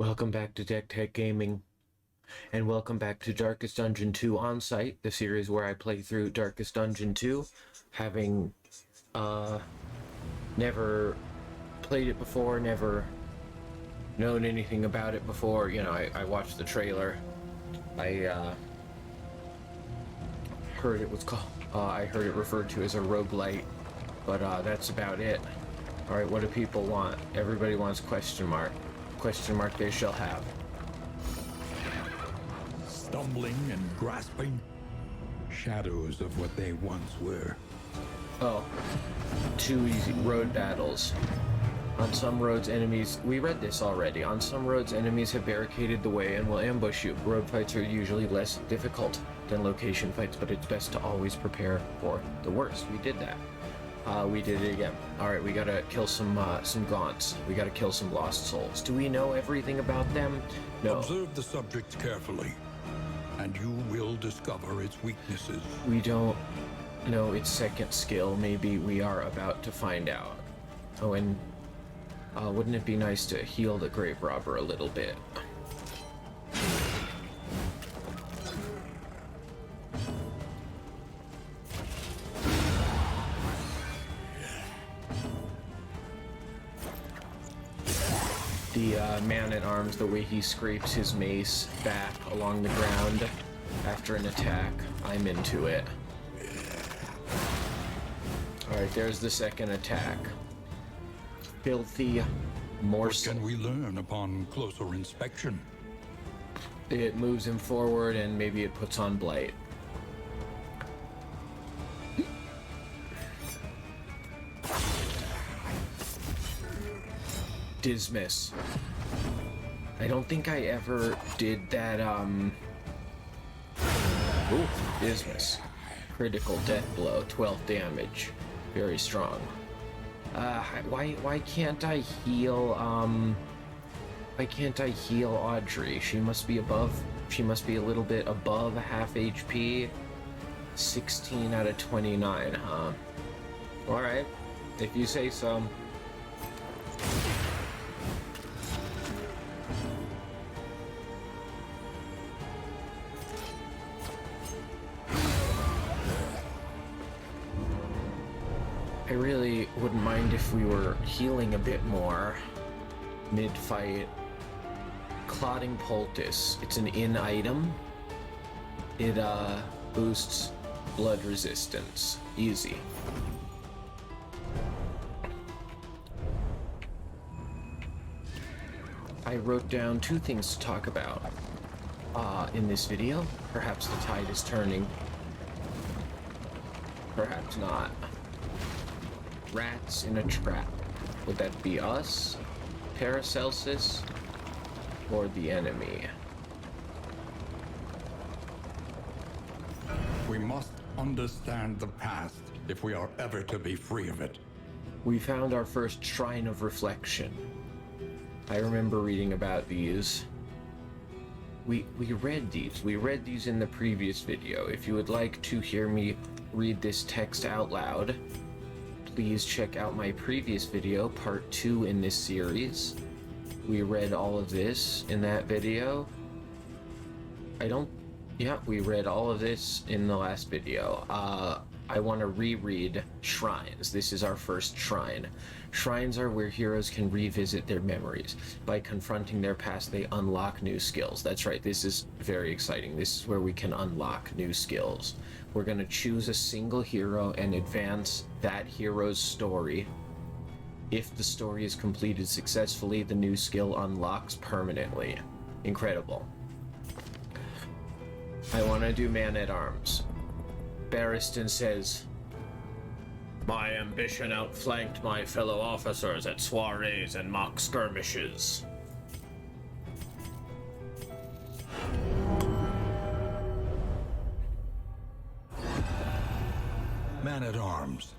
Welcome back to Deck Tech Gaming, and welcome back to Darkest Dungeon 2 On-Site, the series where I play through Darkest Dungeon 2, having, never played it before, never known anything about it before. You know, I watched the trailer, I heard it was called, I heard it referred to as a roguelite, but, that's about it. Alright, what do people want? Everybody wants question mark. Question mark they shall have. Stumbling and grasping, shadows of what they once were. Oh, too easy. Road battles. On some roads, enemies... We read this already. On some roads, enemies have barricaded the way and will ambush you. Road fights are usually less difficult than location fights, but it's best to always prepare for the worst. We did that. We did it again. Alright, we gotta kill some gaunts. We gotta kill some lost souls. Do we know everything about them? No. Observe the subject carefully, and you will discover its weaknesses. We don't know its second skill. Maybe we are about to find out. Oh, and wouldn't it be nice to heal the grave robber a little bit? The man-at-arms, the way he scrapes his mace back along the ground after an attack, I'm into it. Alright, there's the second attack. Filthy morsel. What can we learn upon closer inspection? It moves him forward and maybe it puts on blight. Dismiss. I don't think I ever did that, Ooh, dismiss. Critical death blow, 12 damage. Very strong. Why can't I heal, why can't I heal Audrey? She must be a little bit above half HP. 16 out of 29, huh? Alright, if you say so. I really wouldn't mind if we were healing a bit more mid-fight. Clotting Poultice. It's an in-item. It boosts blood resistance. Easy. I wrote down two things to talk about in this video. Perhaps the tide is turning. Perhaps not. Rats in a trap. Would that be us, Paracelsus, or the enemy? We must understand the past if we are ever to be free of it. We found our first shrine of reflection. I remember reading about these. We read these. We read these in the previous video. If you would like to hear me read this text out loud, please check out my previous video, part 2 in this series. We read all of this in that video. We read all of this in the last video. I want to reread shrines. This is our first shrine. Shrines are where heroes can revisit their memories. By confronting their past, they unlock new skills. That's right, this is very exciting. This is where we can unlock new skills. We're going to choose a single hero and advance that hero's story. If the story is completed successfully, the new skill unlocks permanently. Incredible. I want to do man-at-arms. Barristan says, "My ambition outflanked my fellow officers at soirees and mock skirmishes." Man-at-arms.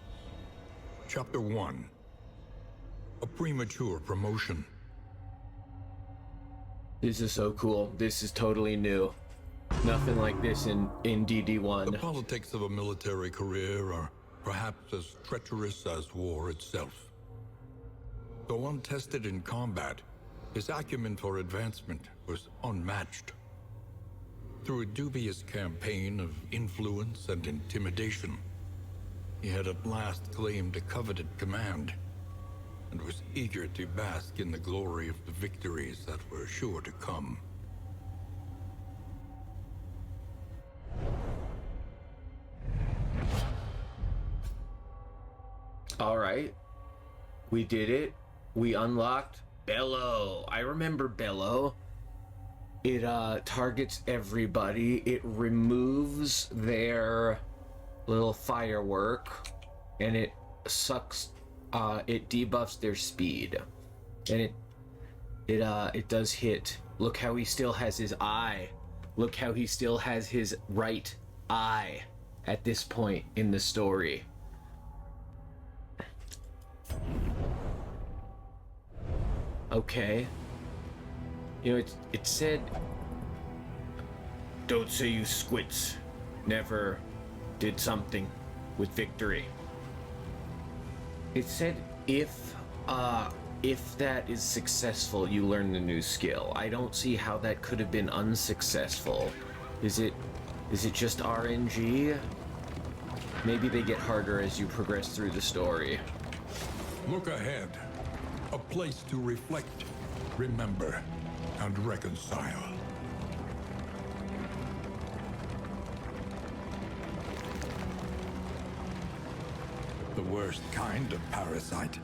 Chapter 1. A premature promotion. This is so cool. This is totally new. Nothing like this in DD1. The politics of a military career are perhaps as treacherous as war itself. Though untested in combat, His acumen for advancement was unmatched. Through a dubious campaign of influence and intimidation, he had at last claimed a coveted command, and was eager to bask in the glory of the victories that were sure to come. All right. We did it. We unlocked Bellow. I remember Bellow. It targets everybody. It removes their little firework, and it sucks. It debuffs their speed, and it does hit. Look how he still has his eye. Look how he still has his right eye at this point in the story. Okay. You know, it said, "Don't say you squits never did something with victory." It said if that is successful, you learn the new skill. I don't see how that could have been unsuccessful. Is it just RNG? Maybe they get harder as you progress through the story. Look ahead. A place to reflect, remember, and reconcile. The worst kind of parasite.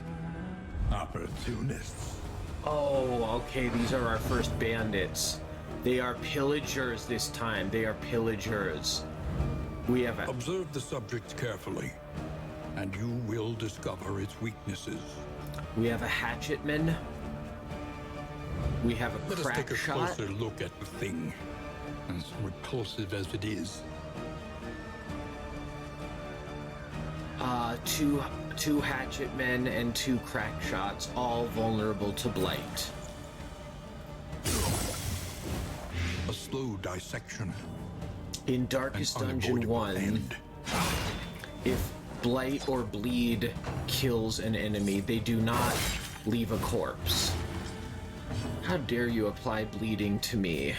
Opportunists. Oh, okay, these are our first bandits. They are pillagers this time. They are pillagers. We have Observe the subject carefully, and you will discover its weaknesses. We have a hatchetman. We have a Let us crack take a shot. closer look at the thing, as repulsive as it is. Two hatchetmen and two crack shots, all vulnerable to blight. A slow dissection. In Darkest An Dungeon unavoidable 1, end. if blight or bleed kills an enemy, they do not leave a corpse. How dare you apply bleeding to me?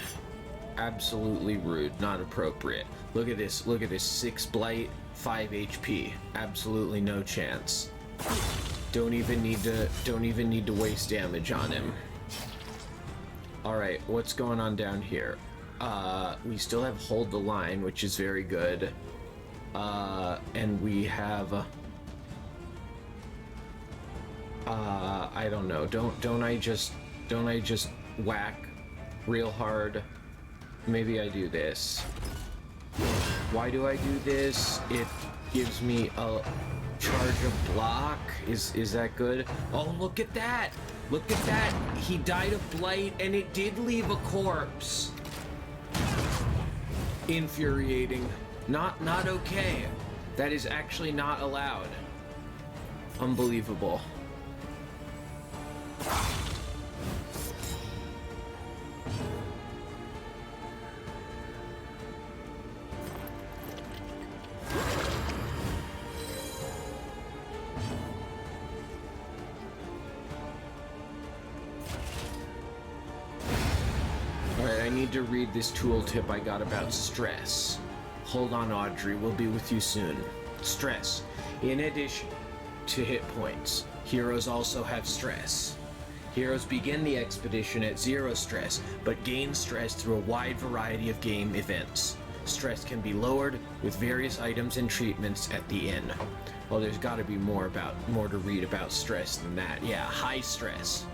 Absolutely rude, not appropriate. Look at this, 6 blight, 5 HP. Absolutely no chance. Don't even need to waste damage on him. Alright, what's going on down here? We still have Hold the Line, which is very good. And we have I don't know. Don't I just whack real hard? Maybe I do this. Why do I do this? It gives me a charge of block. Is that good? Oh, look at that! Look at that! He died of blight and it did leave a corpse. Infuriating. Not okay. That is actually not allowed. Unbelievable. Alright, I need to read this tooltip I got about stress. Hold on, Audrey, we'll be with you soon. Stress. In addition to hit points, heroes also have stress. Heroes begin the expedition at 0 stress, but gain stress through a wide variety of game events. Stress can be lowered with various items and treatments at the end. Well, there's got to be more to read about stress than that. Yeah, high stress.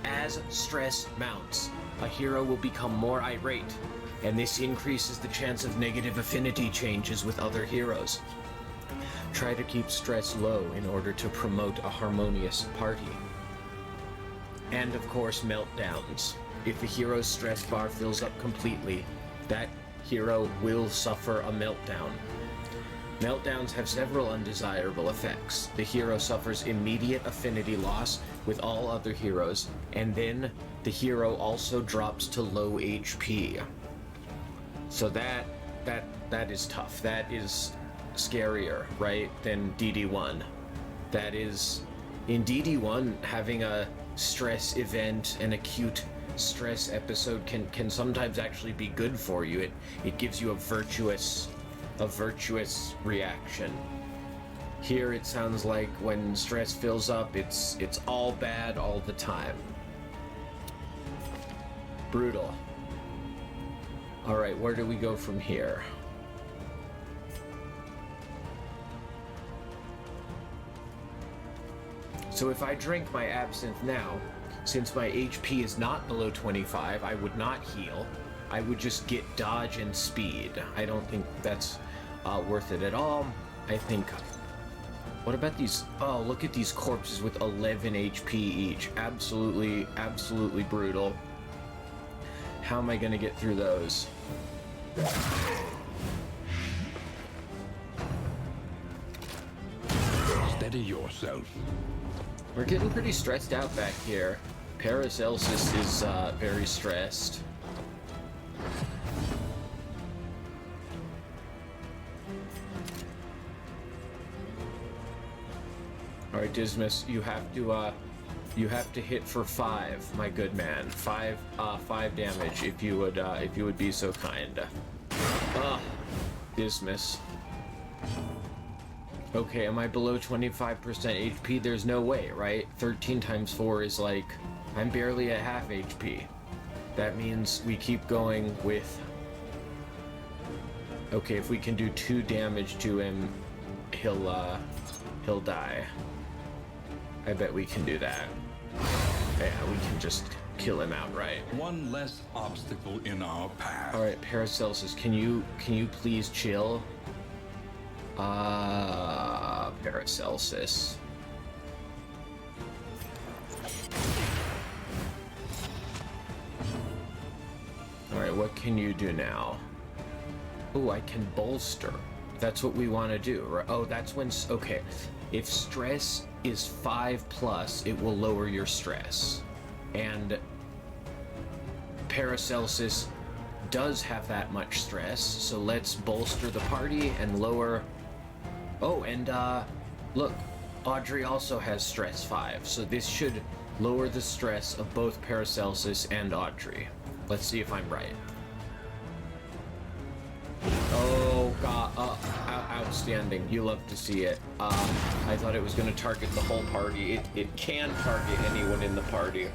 As stress mounts, a hero will become more irate, and this increases the chance of negative affinity changes with other heroes. Try to keep stress low in order to promote a harmonious party. And of course, meltdowns. If a hero's stress bar fills up completely, that hero will suffer a meltdown. Meltdowns have several undesirable effects. The hero suffers immediate affinity loss with all other heroes, and then the hero also drops to low HP. So that is tough. That is scarier, right, than DD1. That is, in DD1, having a stress event, an acute stress episode can sometimes actually be good for you. It gives you a virtuous reaction. Here it sounds like when stress fills up, it's all bad all the time. Brutal. All right, where do we go from here? So if I drink my absinthe now, since my HP is not below 25, I would not heal. I would just get dodge and speed. I don't think that's worth it at all. I think... What about these? Oh, look at these corpses with 11 HP each. Absolutely brutal. How am I going to get through those? Steady yourself. We're getting pretty stressed out back here. Paracelsus is very stressed. All right, Dismas, you have to hit for 5, my good man. 5 damage, if you would be so kind. Dismas. Okay, am I below 25% HP? There's no way, right? 13 times 4 is like, I'm barely at half HP. That means we keep going with... Okay, if we can do 2 damage to him, he'll die. I bet we can do that. Yeah, we can just kill him outright. One less obstacle in our path. All right, Paracelsus, can you please chill? Paracelsus. All right, what can you do now? Oh, I can bolster. That's what we want to do, right? Oh, that's when... Okay, if stress is 5+, it will lower your stress. And Paracelsus does have that much stress, so let's bolster the party and lower... Oh, and look, Audrey also has stress 5, so this should lower the stress of both Paracelsus and Audrey. Let's see if I'm right. Oh god, outstanding. You love to see it. I thought it was going to target the whole party. It can target anyone in the party.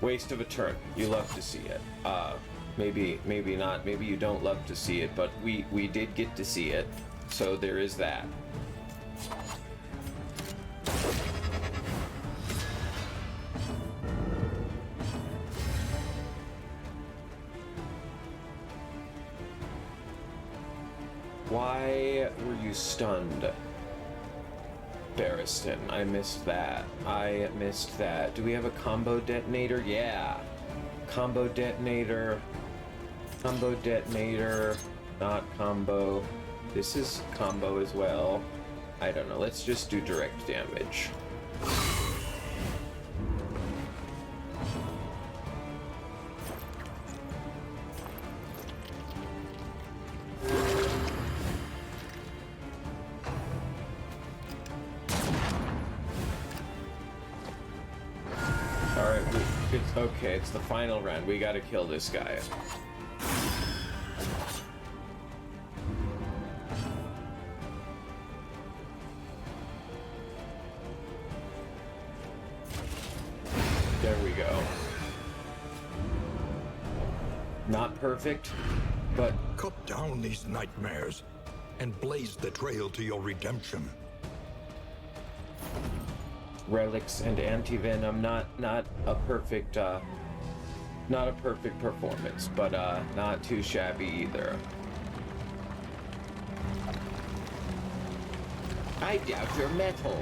Waste of a turn. You love to see it. Maybe not. Maybe you don't love to see it, but we did get to see it. So there is that. Why were you stunned, Barristan? I missed that. Do we have a combo detonator? Yeah. Combo detonator. Combo detonator. Not combo. This is combo as well. I don't know. Let's just do direct damage. Alright, it's okay. It's the final round. We gotta kill this guy. There we go. Not perfect, but... Cut down these nightmares and blaze the trail to your redemption. Relics and anti-venom, not a perfect performance, but not too shabby either. I doubt your metal.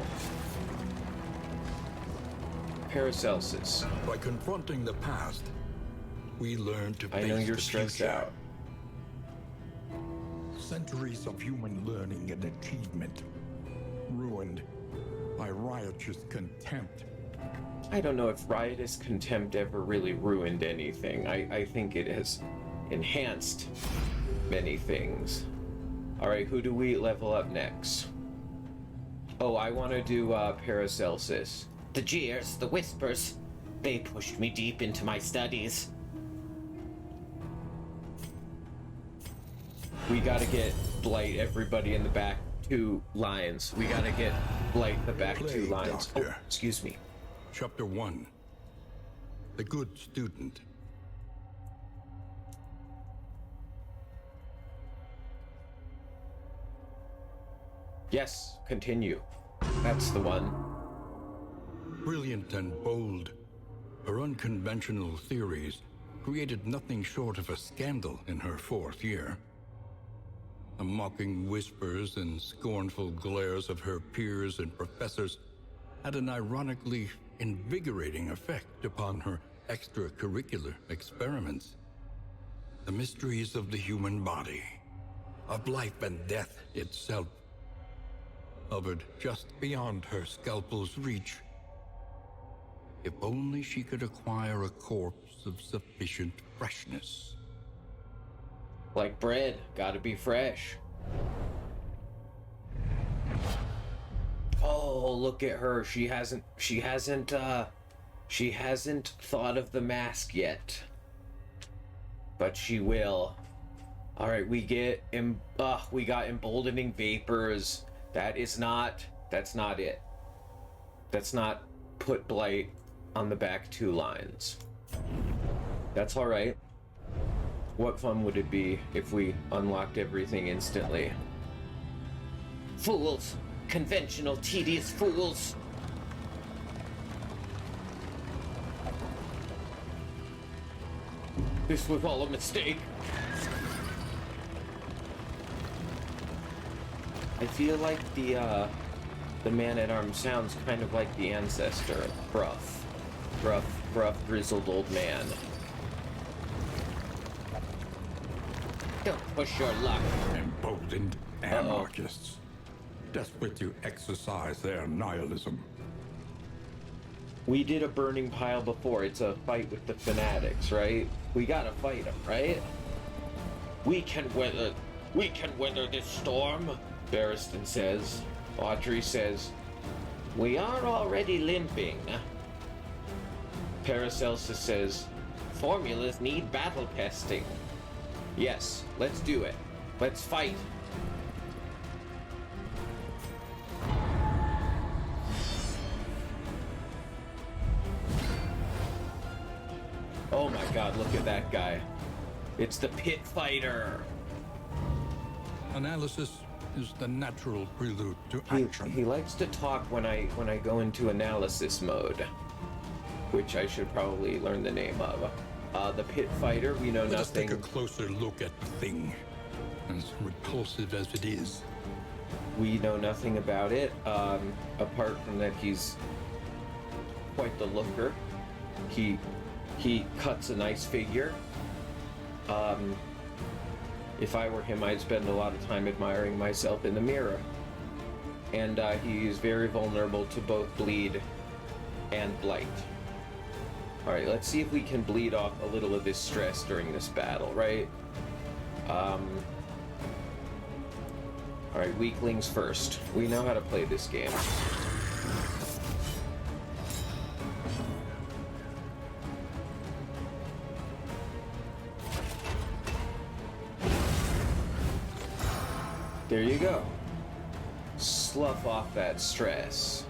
Paracelsus. By confronting the past, we learn to face I know you're the stressed future. out. Centuries of human learning and achievement ruined by riotous contempt. I don't know if riotous contempt ever really ruined anything. I think it has enhanced many things. Alright, who do we level up next? Oh, I want to do Paracelsus. The jeers, the whispers, they pushed me deep into my studies. We gotta get Blight, everybody in the back 2 lines. We gotta get Blight the back 2 lines. Doctor. Oh, excuse me. Chapter 1. The Good Student. Yes, continue. That's the one. Brilliant and bold, her unconventional theories created nothing short of a scandal in her 4th year. The mocking whispers and scornful glares of her peers and professors had an ironically invigorating effect upon her extracurricular experiments. The mysteries of the human body, of life and death itself, hovered just beyond her scalpel's reach. If only she could acquire a corpse of sufficient freshness. Like bread, gotta be fresh. Oh, look at her. She hasn't thought of the mask yet. But she will. All right, we got emboldening vapors. That's not it. That's not put Blight on the back 2 lines. That's all right. What fun would it be if we unlocked everything instantly? Fools! Conventional, tedious fools! This was all a mistake. I feel like the man-at-arms sounds kind of like the ancestor. Gruff, grizzled old man. Don't push your luck. Emboldened anarchists, desperate to exercise their nihilism. We did a burning pile before. It's a fight with the fanatics, right? We gotta fight them, right? We can weather this storm, Barristan says. Audrey says, we are already limping. Paracelsus says, formulas need battle testing. Yes, let's do it. Let's fight. Oh my god, look at that guy. It's the pit fighter. Analysis is the natural prelude to He action. likes to talk when I go into analysis mode, which I should probably learn the name of. The pit fighter, we know Let us nothing. take a closer look at the thing, as repulsive as it is. We know nothing about it, apart from that he's quite the looker. He cuts a nice figure. If I were him, I'd spend a lot of time admiring myself in the mirror. And he's very vulnerable to both bleed and blight. Alright, let's see if we can bleed off a little of this stress during this battle, right? Alright, weaklings first. We know how to play this game. There you go. Slough off that stress.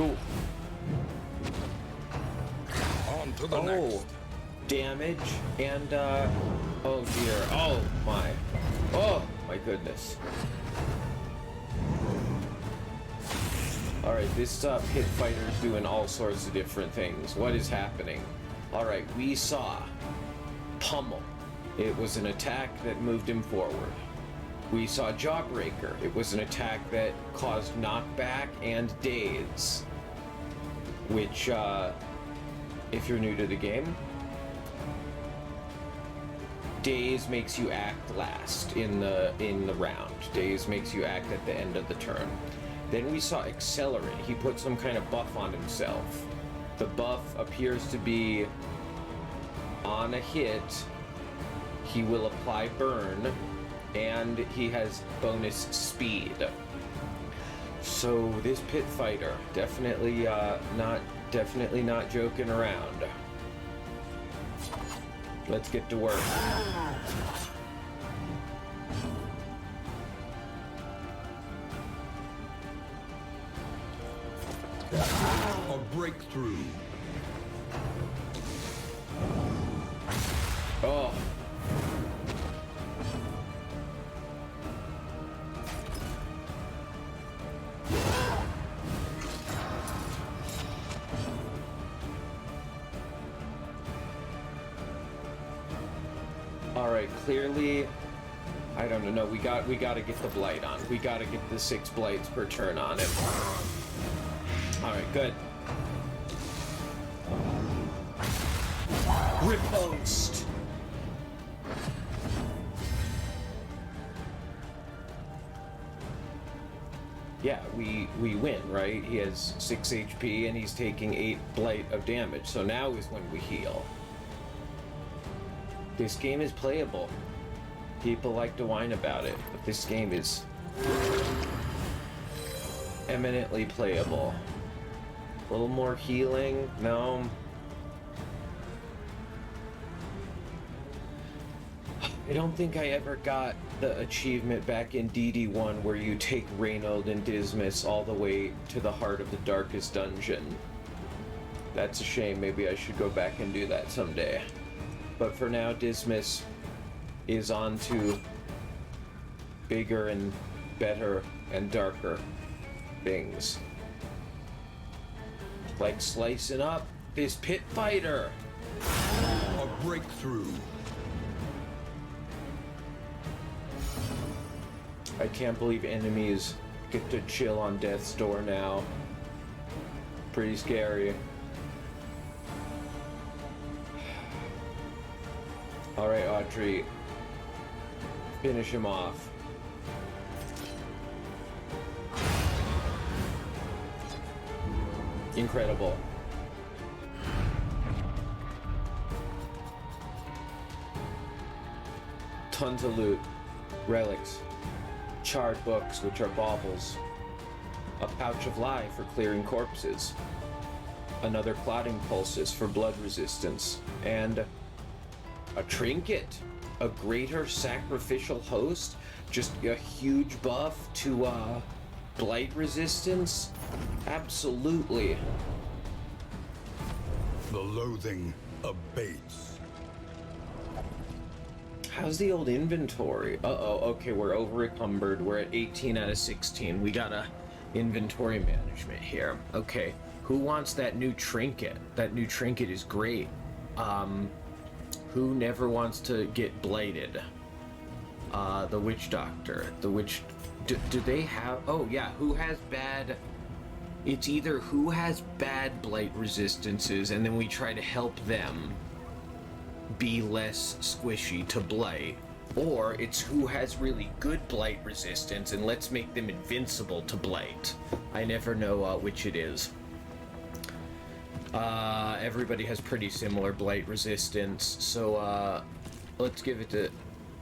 Ooh. On to the next. Damage and oh dear. Oh my goodness. Alright, this pit fighter's doing all sorts of different things. What is happening? Alright, we saw Pummel. It was an attack that moved him forward. We saw Jawbreaker. It was an attack that caused knockback and daze. Which, if you're new to the game, daze makes you act last in the round. Daze makes you act at the end of the turn. Then we saw Accelerate. He put some kind of buff on himself. The buff appears to be on a hit, he will apply burn, and he has bonus speed. So this pit fighter, definitely not joking around. Let's get to work. A breakthrough. Oh. All right, clearly, I don't know. We got to get the blight on. We got to get the 6 blights per turn on him. All right, good. Riposte. Yeah, we win, right? He has 6 HP and he's taking 8 blight of damage. So now is when we heal. This game is playable. People like to whine about it, but this game is eminently playable. A little more healing? No. I don't think I ever got the achievement back in DD1 where you take Reynold and Dismas all the way to the heart of the darkest dungeon. That's a shame. Maybe I should go back and do that someday. But for now, Dismas is on to bigger and better and darker things. Like slicing up this pit fighter. A breakthrough. I can't believe enemies get to chill on death's door now. Pretty scary. Alright, Audrey. Finish him off. Incredible. Tons of loot. Relics. Charred books, which are baubles. A pouch of lye for clearing corpses. Another clotting pulses for blood resistance. And a trinket. A greater sacrificial host. Just a huge buff to blight resistance. Absolutely. The loathing abates. How's the old inventory? Uh-oh, okay, we're over encumbered. We're at 18 out of 16. We got a inventory management here. Okay, who wants that new trinket? That new trinket is great. Who never wants to get blighted? The witch doctor. The witch... Do they have... Oh, yeah, who has bad... It's either who has bad blight resistances, and then we try to help them be less squishy to blight, or it's who has really good blight resistance and let's make them invincible to blight. I never know which it is. Everybody has pretty similar blight resistance, so let's give it to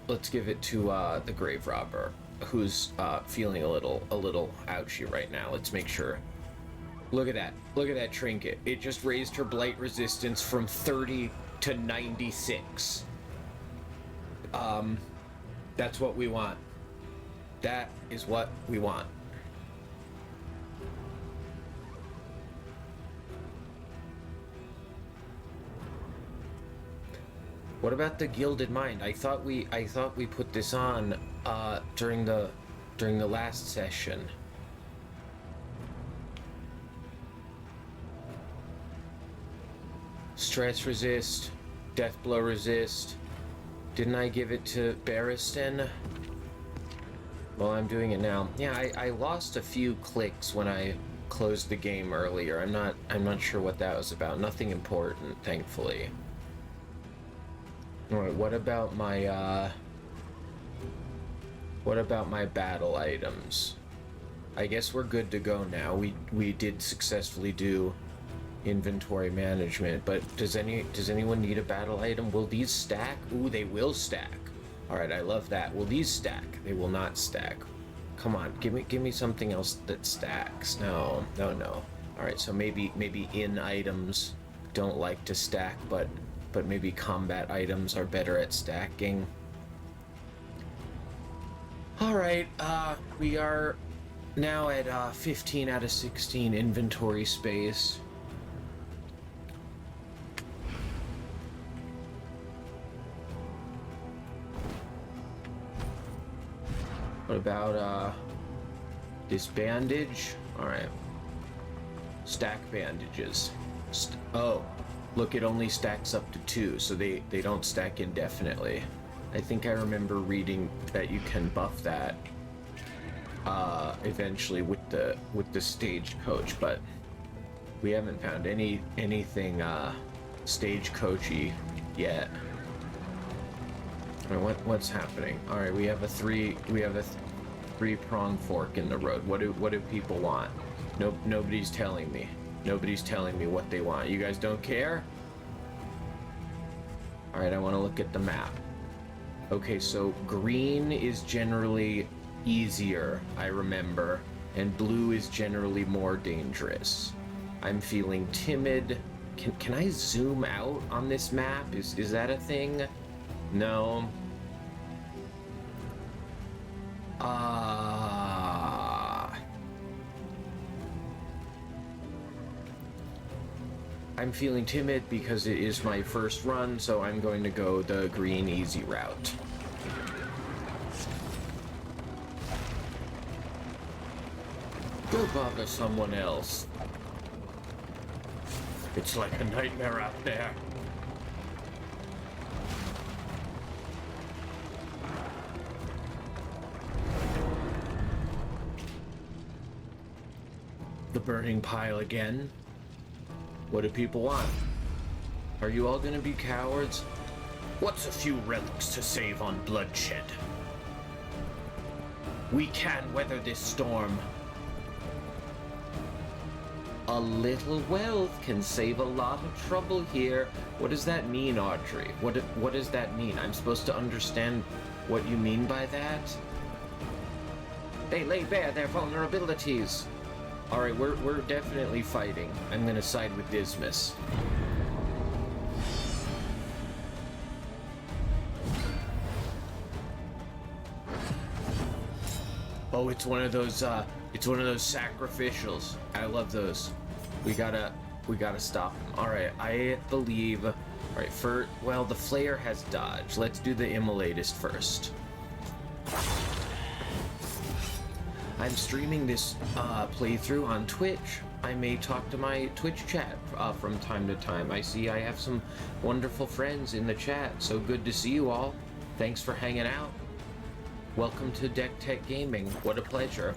the grave robber, who's feeling a little ouchy right now. Let's make sure. Look at that trinket. It just raised her blight resistance from 30 to 96. That's what we want. That is what we want. What about the Gilded Mind? I thought we put this on during the last session. Stress resist, death blow resist. Didn't I give it to Barristan? Well, I'm doing it now. Yeah, I lost a few clicks when I closed the game earlier. I'm not sure what that was about. Nothing important, thankfully. All right, what about my battle items? I guess we're good to go now. We did successfully do inventory management. But does anyone need a battle item? Will these stack? Ooh, they will stack. All right, I love that. Will these stack? They will not stack. Come on, give me something else that stacks. No. All right, so maybe in items don't like to stack, but maybe combat items are better at stacking. All right, we are now at 15 out of 16 inventory space. What about this bandage? All right. Stack bandages. Oh, look, it only stacks up to 2, so they don't stack indefinitely. I think I remember reading that you can buff that eventually with the stagecoach, but we haven't found anything stagecoachy yet. All right, what's happening? All right, we have a three-pronged fork in the road. What do people want? Nobody's telling me. Nobody's telling me what they want. You guys don't care? All right, I want to look at the map. Okay, so green is generally easier, I remember, and blue is generally more dangerous. I'm feeling timid. Can I zoom out on this map? Is that a thing? No. I'm feeling timid because it is my first run, so I'm going to go the green easy route. Go bother someone else. It's like a nightmare out there. The burning pile again? What do people want? Are you all gonna be cowards? What's a few relics to save on bloodshed? We can weather this storm. A little wealth can save a lot of trouble here. What does that mean, Audrey? What does that mean? I'm supposed to understand what you mean by that? They lay bare their vulnerabilities. All right, we're definitely fighting. I'm gonna side with Dismas. Oh, it's one of those sacrificials. I love those. We gotta stop him. All right, I believe. All right, well, the Flayer has dodge. Let's do the Immolatist first. I'm streaming this playthrough on Twitch. I may talk to my Twitch chat from time to time. I see I have some wonderful friends in the chat, so good to see you all. Thanks for hanging out. Welcome to Deck Tech Gaming. What a pleasure.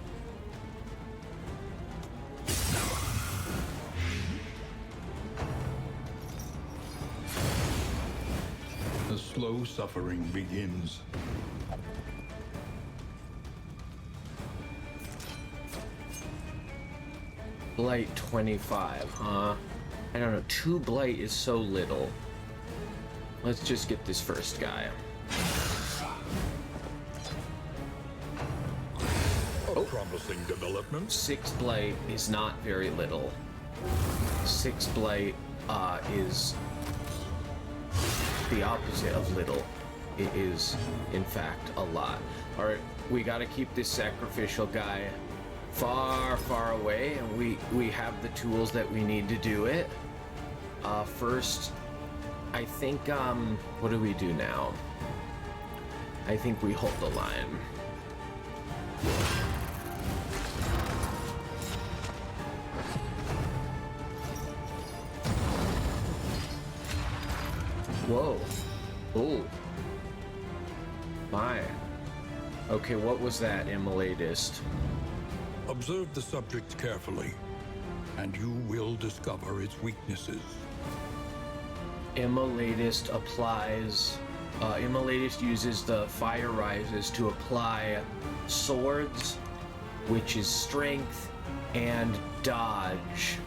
The slow suffering begins. Blight 25, huh? I don't know, 2 Blight is so little. Let's just get this first guy. A promising development. 6 Blight is not very little. 6 Blight is the opposite of little. It is, in fact, a lot. Alright, we gotta keep this sacrificial guy far, far away, and we have the tools that we need to do it. First, I think, what do we do now? I think we hold the line. Whoa. Oh. My. Okay, what was that, Immolatist? Observe the subject carefully, and you will discover its weaknesses. Immolatist applies... Immolatist uses the Fire Rises to apply swords, which is strength, and dodge.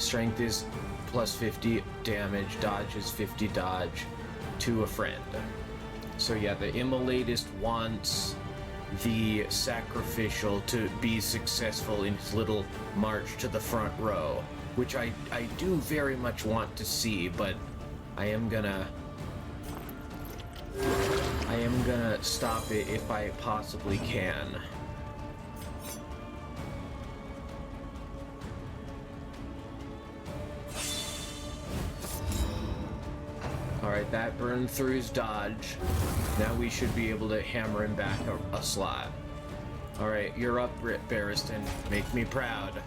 Strength is plus 50 damage, dodge is 50 dodge to a friend. So yeah, the Immolatist wants the sacrificial to be successful in his little march to the front row, which I do very much want to see, but I am gonna stop it if I possibly can. Alright, that burned through his dodge. Now we should be able to hammer him back a slot. Alright, you're up, Barristan. Make me proud.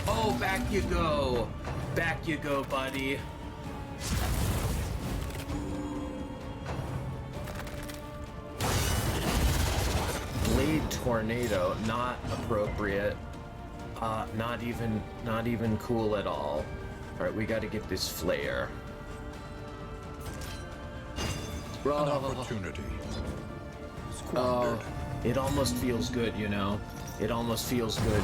Oh, back you go! Back you go, buddy. Blade Tornado, not appropriate. Not even cool at all. Alright, we gotta get this flare. An opportunity. Oh, it almost feels good, you know? It almost feels good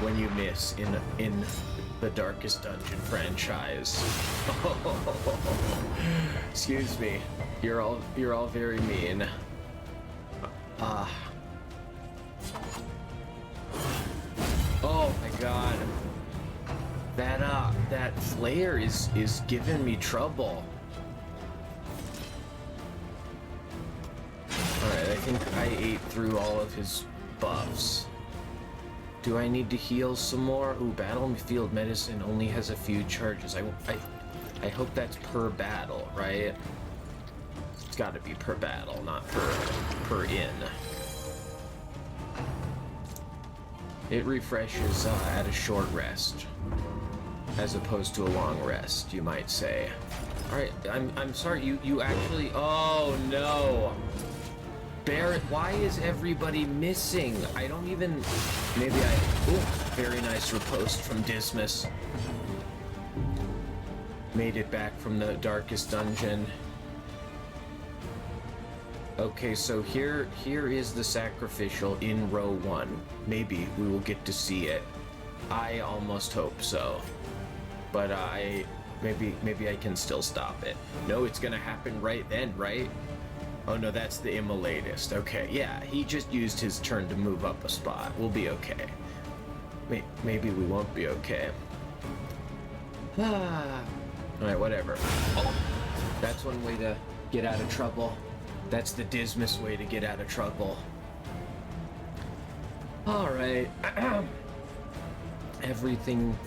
when you miss in the Darkest Dungeon franchise. Excuse me. You're all very mean. Oh my god. That flare is giving me trouble. Alright, I think I ate through all of his buffs. Do I need to heal some more? Ooh, battlefield medicine only has a few charges. I hope that's per battle, right? It's gotta be per battle, not per in. It refreshes at a short rest, as opposed to a long rest, you might say. Alright, I'm sorry, you actually... Oh, no! Barrett, why is everybody missing? I don't even... Maybe I... Ooh, very nice riposte from Dismas. Made it back from the Darkest Dungeon. Okay, so here is the sacrificial in row 1. Maybe we will get to see it. I almost hope so. But maybe I can still stop it. No, it's gonna happen right then, right? Oh no, that's the Immolatist. Okay, yeah, he just used his turn to move up a spot. We'll be okay. Maybe we won't be okay. Alright, whatever. Oh, that's one way to get out of trouble. That's the Dismas way to get out of trouble. Alright. Everything...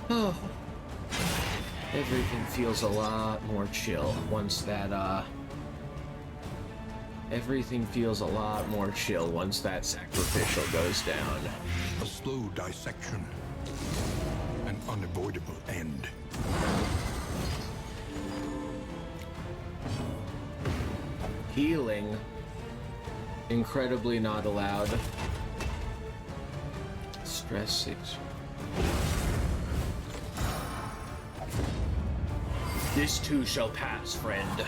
Oh. Everything feels a lot more chill once that, Everything feels a lot more chill once that sacrificial goes down. A slow dissection. An unavoidable end. Healing. Incredibly not allowed. Stress 6. This too shall pass, friend.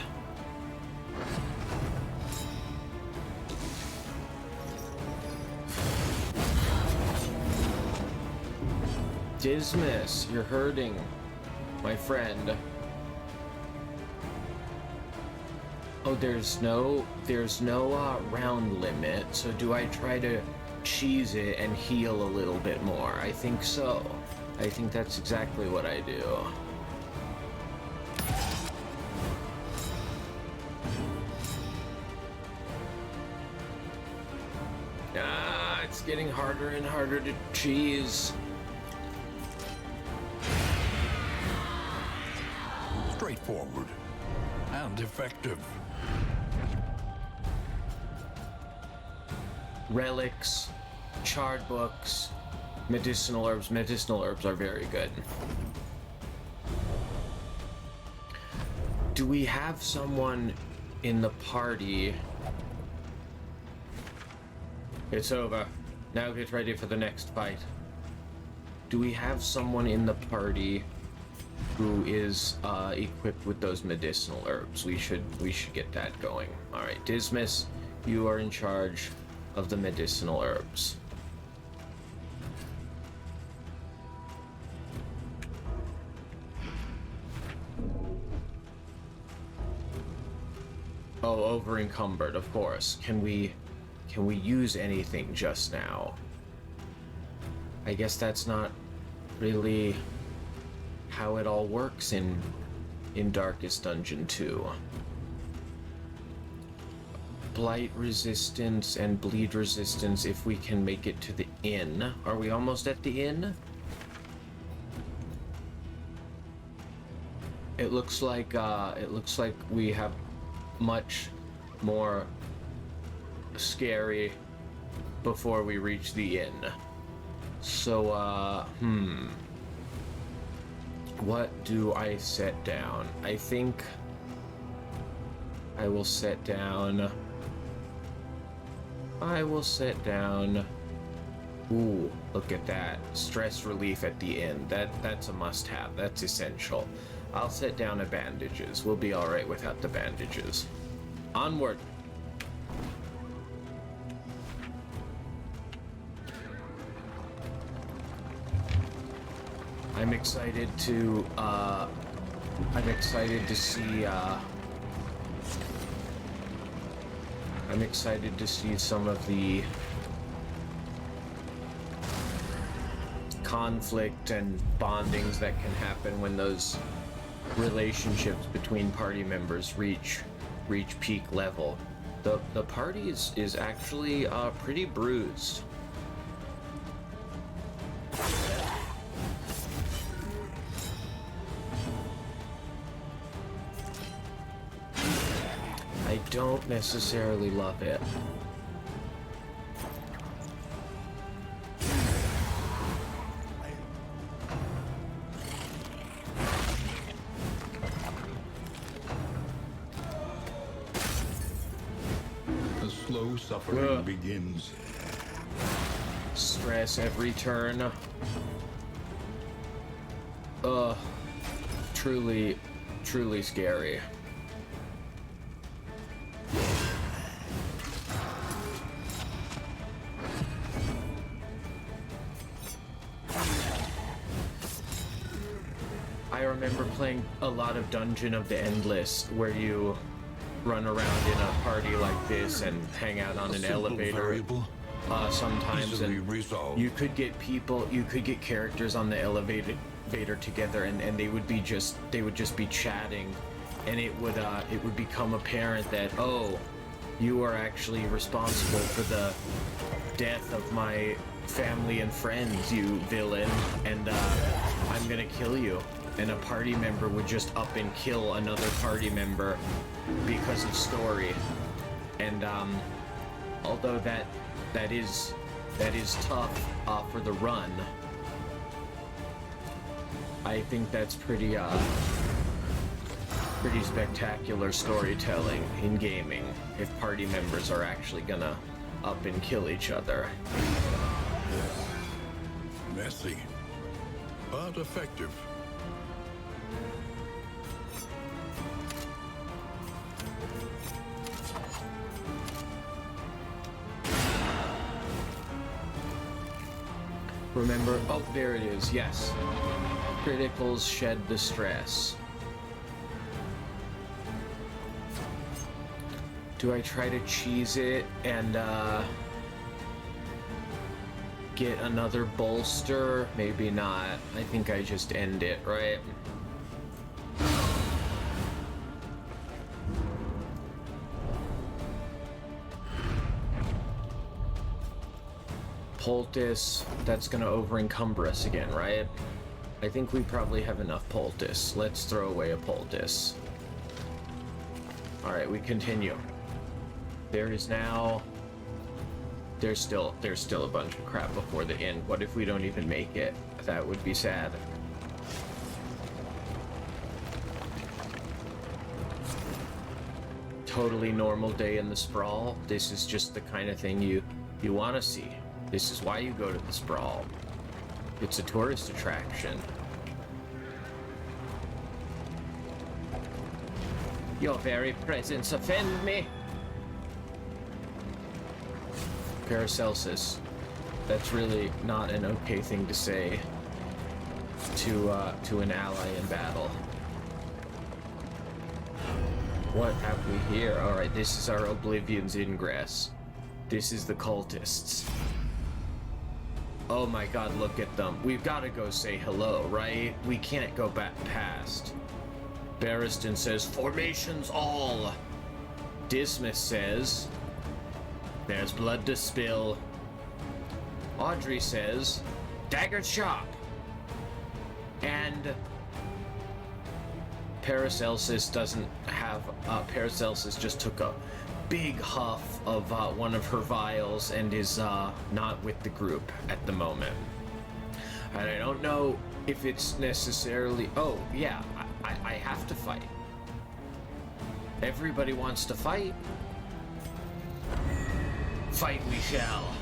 Dismas, you're hurting, my friend. Oh, there's no round limit, so do I try to cheese it and heal a little bit more? I think so. I think that's exactly what I do. It's getting harder and harder to cheese. Straightforward and effective. Relics, charred books, medicinal herbs. Medicinal herbs are very good. Do we have someone in the party? It's over. Now get ready for the next fight. Do we have someone in the party who is equipped with those medicinal herbs? We should get that going. All right, Dismas, you are in charge of the medicinal herbs. Oh, over encumbered, of course. Can we use anything just now? I guess that's not really how it all works in Darkest Dungeon 2. Blight resistance and bleed resistance if we can make it to the inn. Are we almost at the inn? It looks like we have much more scary before we reach the inn. So, what do I set down? I think I will set down... Ooh, look at that. Stress relief at the end. That's a must-have. That's essential. I'll set down a bandages. We'll be alright without the bandages. Onward! I'm excited to see some of the conflict and bondings that can happen when those relationships between party members reach peak level. The party is actually pretty bruised. I don't necessarily love it. The slow suffering begins. Stress every turn. Truly scary. I remember playing a lot of Dungeon of the Endless, where you run around in a party like this and hang out on an elevator. Sometimes, and you could get characters on the elevator together, and they would just be chatting, and it would become apparent that, oh, you are actually responsible for the death of my family and friends, you villain, and I'm gonna kill you. And a party member would just up and kill another party member because of story. And although that is tough for the run, I think that's pretty spectacular storytelling in gaming if party members are actually gonna up and kill each other. Messy, but effective. Remember, oh, there it is, yes. Criticals shed the stress. Do I try to cheese it and get another bolster? Maybe not. I think I just end it, right? Poultice, that's gonna over-encumber us again, right? I think we probably have enough poultice. Let's throw away a poultice. Alright, we continue. There's still a bunch of crap before the end. What if we don't even make it? That would be sad. Totally normal day in the sprawl. This is just the kind of thing you want to see. This is why you go to the sprawl. It's a tourist attraction. Your very presence offend me. Paracelsus. That's really not an okay thing to say to an ally in battle. What have we here? Alright, this is our Oblivion's ingress. This is the cultists. Oh my god, look at them. We've got to go say hello, right? We can't go back past. Barristan says, "Formations all." Dismas says, "There's blood to spill." Audrey says, "Daggered shop." And Paracelsus doesn't have, Paracelsus just took a big huff of one of her vials and is not with the group at the moment. And I don't know if it's necessarily, oh yeah, I have to fight. Everybody wants to fight. Fight we shall.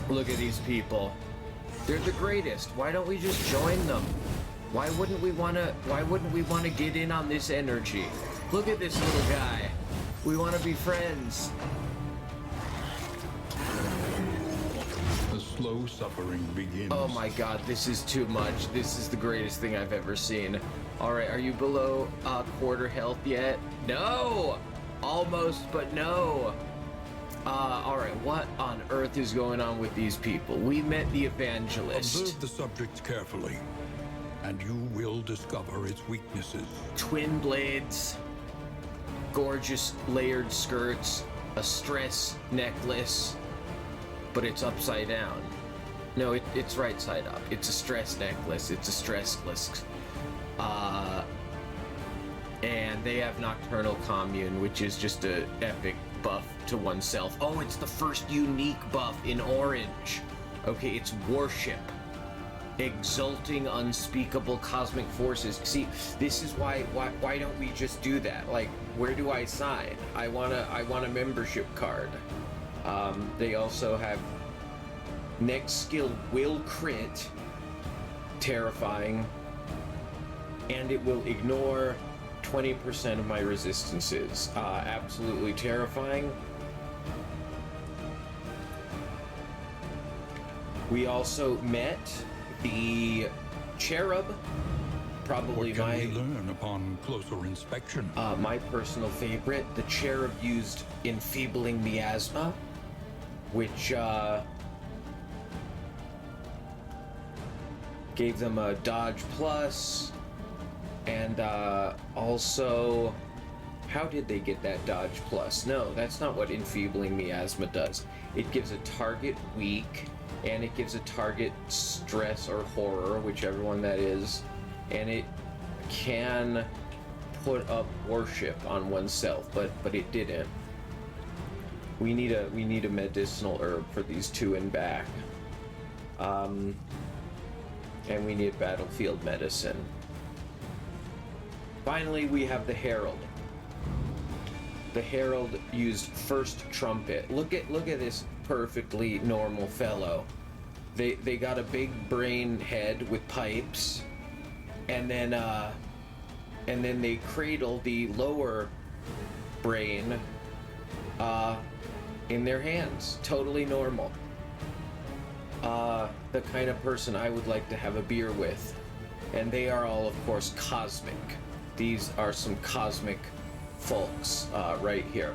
Look at these people. They're the greatest. Why don't we just join them? Why wouldn't we want to get in on this energy? Look at this little guy. We want to be friends. The slow suffering begins. Oh my god, this is too much. This is the greatest thing I've ever seen. Alright, are you below quarter health yet? No! Almost, but no. Alright, what on earth is going on with these people? We met the evangelist. Observe the subject carefully, and you will discover its weaknesses. Twin blades, gorgeous layered skirts, a stress necklace, but it's upside down. No, it's right side up. It's a stress necklace. It's a stressless. And they have Nocturnal Commune, which is just a epic buff to oneself. Oh, it's the first unique buff in orange. Okay, it's worship. Exulting unspeakable cosmic forces. See, this is why don't we just do that? Like, where do I sign? I want a membership card. They also have next skill will crit, terrifying, and it will ignore 20% of my resistances. Absolutely terrifying. We also met the cherub, probably what can we learn upon closer inspection? my personal favorite. The cherub used enfeebling miasma, which gave them a dodge plus, and also, how did they get that dodge plus? No, that's not what enfeebling miasma does. It gives a target weak, and it gives a target stress or horror, whichever one that is, and it can put up worship on oneself, but it didn't. We need a medicinal herb for these two in back, and we need battlefield medicine. Finally, we have the Herald. The Herald used first trumpet. Look at this perfectly normal fellow. They got a big brain head with pipes, and then they cradle the lower brain in their hands. Totally normal. The kind of person I would like to have a beer with. And they are all, of course, cosmic. These are some cosmic folks right here.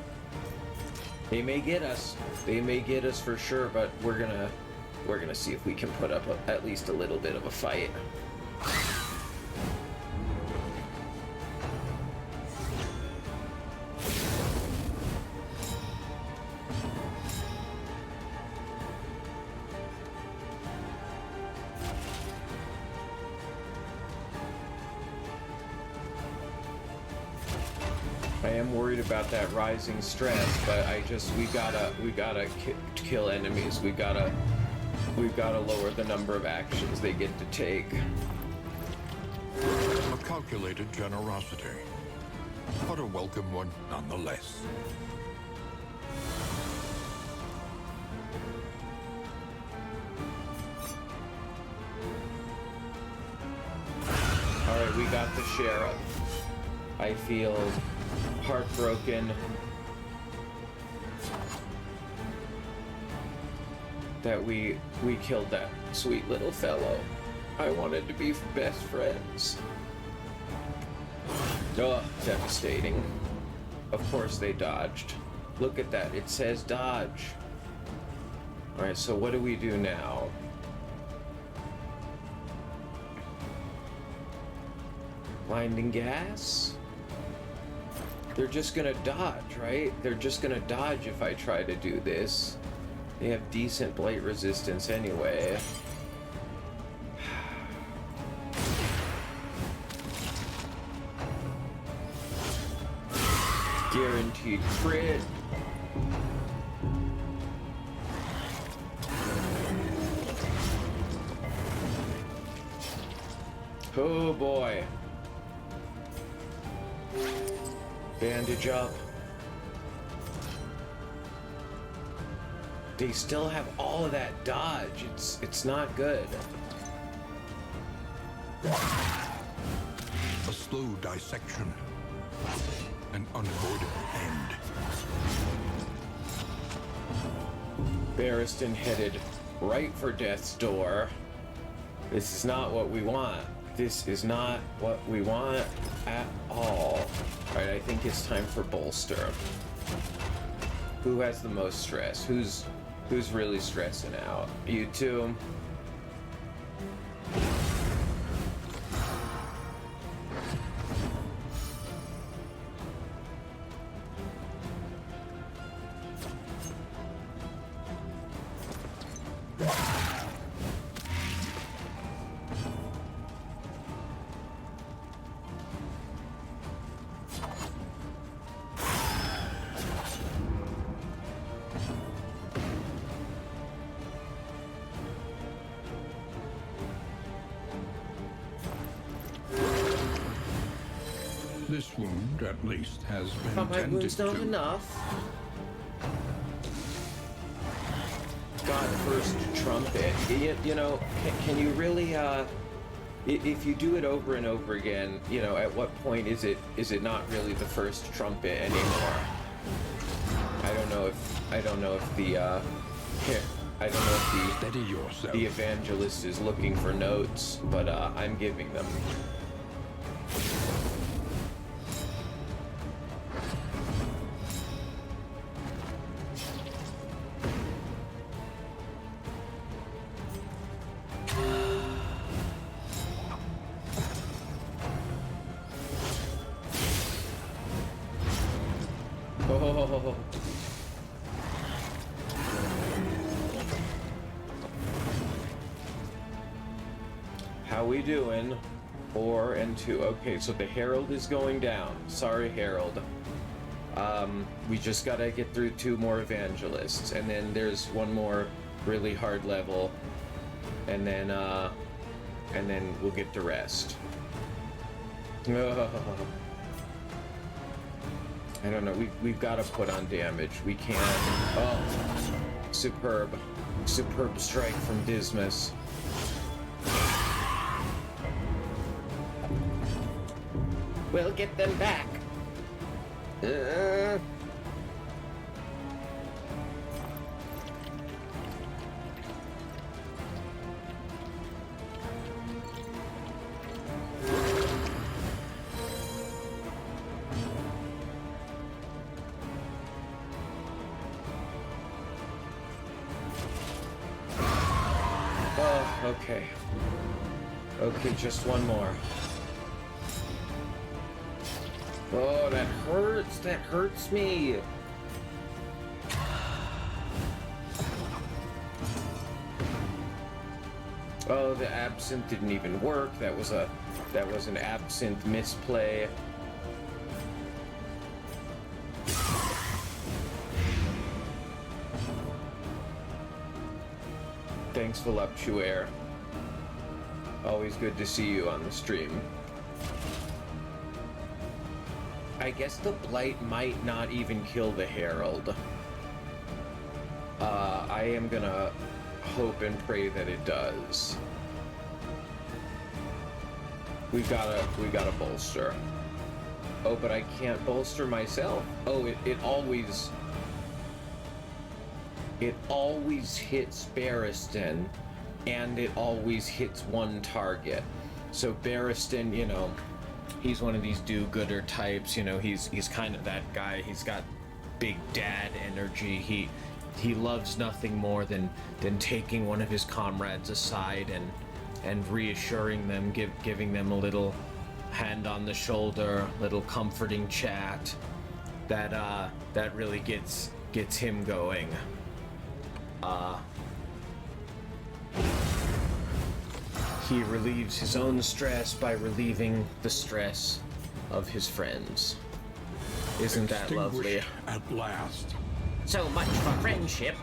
They may get us. They may get us for sure, but we're gonna see if we can put up at least a little bit of a fight. I am worried about that rising stress, but we gotta kill enemies. We've gotta lower the number of actions they get to take. A calculated generosity, but a welcome one nonetheless. Alright, we got the sheriff. I feel heartbroken that we killed that sweet little fellow. I wanted to be best friends. Oh, devastating. Of course they dodged. Look at that. It says dodge. Alright, so what do we do now? Blinding gas? They're just gonna dodge, right? They're just gonna dodge if I try to do this. They have decent blight resistance anyway. Guaranteed crit. Oh boy. Bandage up. They still have all of that dodge. It's not good. A slow dissection. An unavoidable end. Barristan headed right for death's door. This is not what we want. This is not what we want at all. Alright, I think it's time for bolster. Who has the most stress? Who's really stressing out? You two? This wound, at least, has been But my tended wound's not to. enough. God, first trumpet. You know, can you really, if you do it over and over again, you know, at what point is it not really the first trumpet anymore? I don't know if the, Steady yourself. the evangelist is looking for notes, but I'm giving them. Oh. How we doing? 4 and 2. Okay, so the Herald is going down. Sorry, Herald. We just gotta get through 2 more evangelists, and then there's one more really hard level, and then we'll get to rest. I don't know. We've got to put on damage. We can't. Oh, superb strike from Dismas. We'll get them back. Oh, okay. Okay, just one more. Oh, that hurts. That hurts me. Oh, the absinthe didn't even work. That was an absinthe misplay. Thanks, Voluptuaire. Always good to see you on the stream. I guess the Blight might not even kill the Herald. I am gonna hope and pray that it does. We gotta bolster. Oh, but I can't bolster myself. Oh, it always hits Barristan and it always hits one target. So Barristan, you know, he's one of these do-gooder types. You know, he's kind of that guy. He's got big dad energy. He loves nothing more than taking one of his comrades aside and reassuring them, giving them a little hand on the shoulder, little comforting chat. That really gets him going. He relieves his own stress by relieving the stress of his friends. Isn't that lovely? Extinguished at last. So much for friendship.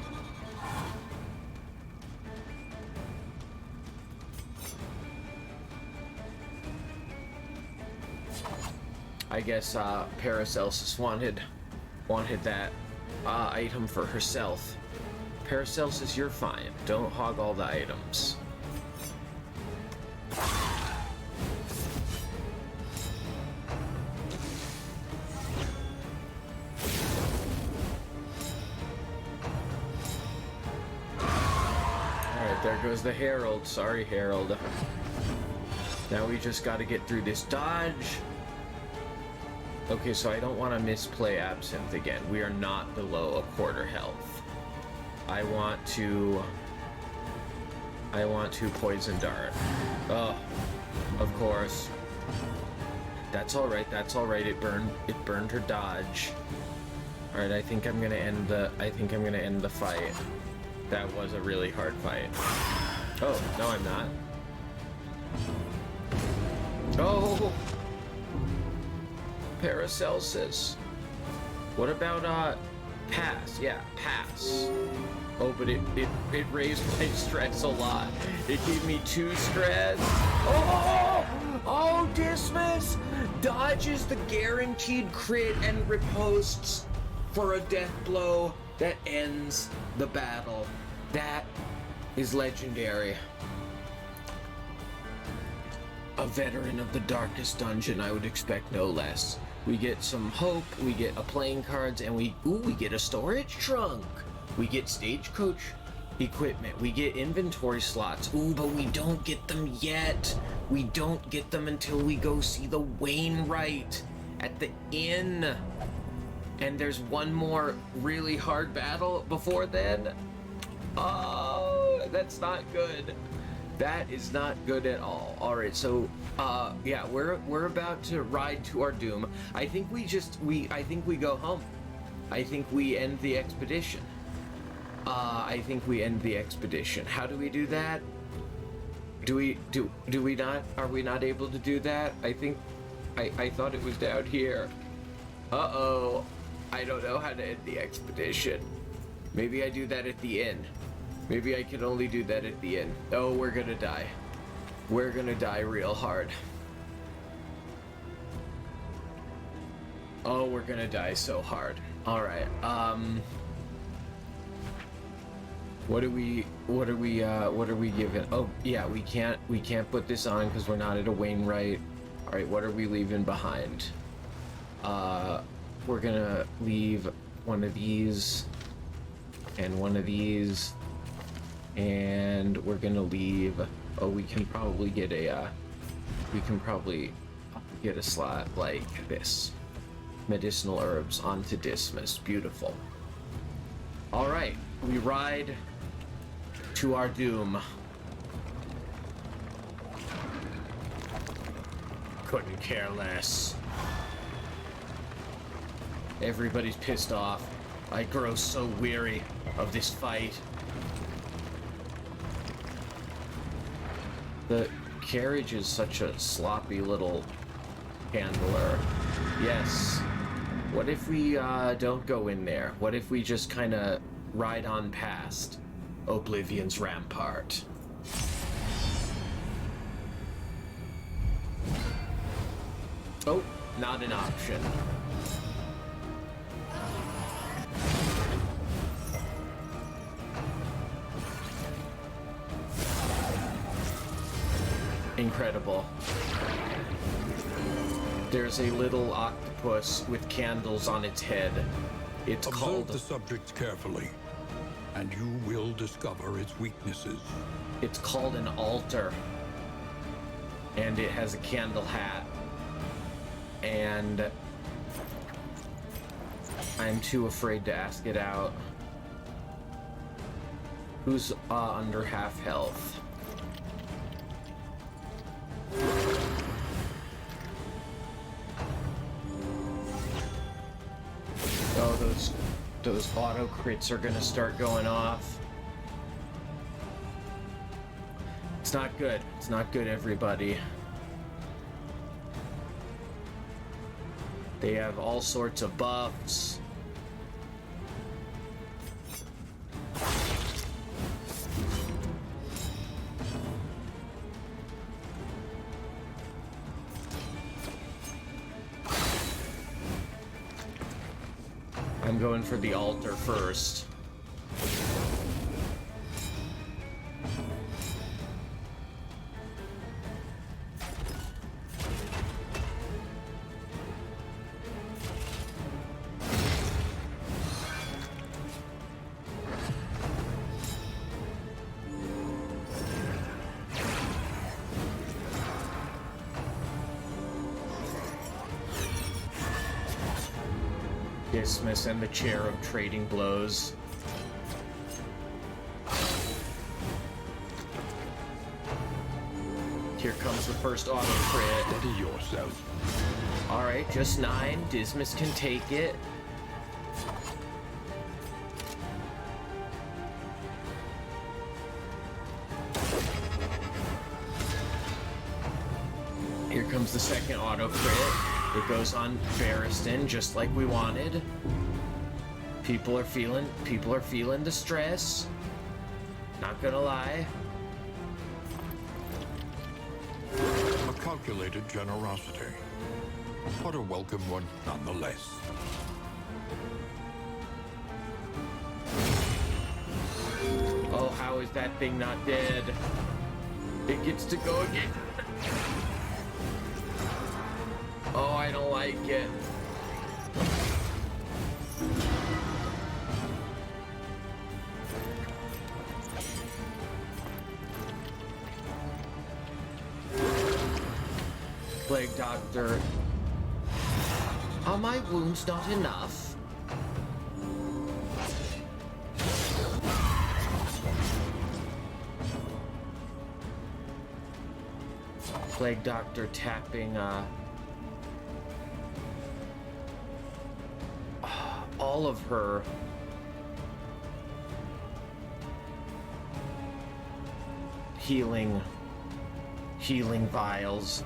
I guess Paracelsus wanted that item for herself. Paracelsus, you're fine. Don't hog all the items. Alright, there goes the Herald. Sorry, Herald. Now we just gotta get through this dodge. Okay, so I don't want to misplay Absinthe again. We are not below a quarter health. I want to Poison Dart. Oh, of course. That's all right. That's all right. It burned her dodge. All right, I think I'm gonna end the fight. That was a really hard fight. Oh no, I'm not. Oh. Paracelsus. What about pass? Yeah, pass. Oh, but it raised my stress a lot. It gave me 2 stress. Oh, Dismiss dodges the guaranteed crit and riposts for a death blow that ends the battle. That is legendary. A veteran of the darkest dungeon, I would expect no less. We get some hope, we get a playing cards, and we get a storage trunk. We get stagecoach equipment, we get inventory slots. Ooh, but we don't get them yet. We don't get them until we go see the Wainwright at the inn. And there's one more really hard battle before then. Oh, that's not good. That is not good at all. All right, so yeah, we're about to ride to our doom. I think we go home. I think we end the expedition. How do we do that? Do we not? Are we not able to do that? I thought it was down here. Uh-oh. I don't know how to end the expedition. Maybe I do that at the end. Maybe I can only do that at the end. Oh, we're gonna die. We're gonna die real hard. Oh, we're gonna die so hard. All right. What are we giving? Oh, yeah, we can't put this on because we're not at a Wainwright. All right, what are we leaving behind? We're gonna leave one of these and one of these. And we're gonna leave. Oh, we can probably get a slot like this. Medicinal herbs onto Dismiss. Beautiful. All right, we ride to our doom. Couldn't care less. Everybody's pissed off. I grow so weary of this fight. The carriage is such a sloppy little handler. Yes. What if we don't go in there? What if we just kind of ride on past Oblivion's rampart? Oh, not an option. Incredible. There's a little octopus with candles on its head. It's Observe called... the subjects carefully and you will discover its weaknesses. It's called an altar. And it has a candle hat. And I'm too afraid to ask it out. Who's under half health? Oh, those auto crits are gonna start going off. It's not good. It's not good, everybody. They have all sorts of buffs. I'm going for the altar first. Dismiss and the chair of trading blows. Here comes the first auto crit. Steady yourself. Alright, just 9. Dismiss can take it. Here comes the second auto crit. It goes on Barristan, just like we wanted. People are feeling the stress. Not gonna lie. A calculated generosity, but a welcome one nonetheless. Oh, how is that thing not dead? It gets to go again. Oh, I don't like it. Plague Doctor. Are my wounds not enough? Plague Doctor tapping, all of her healing vials.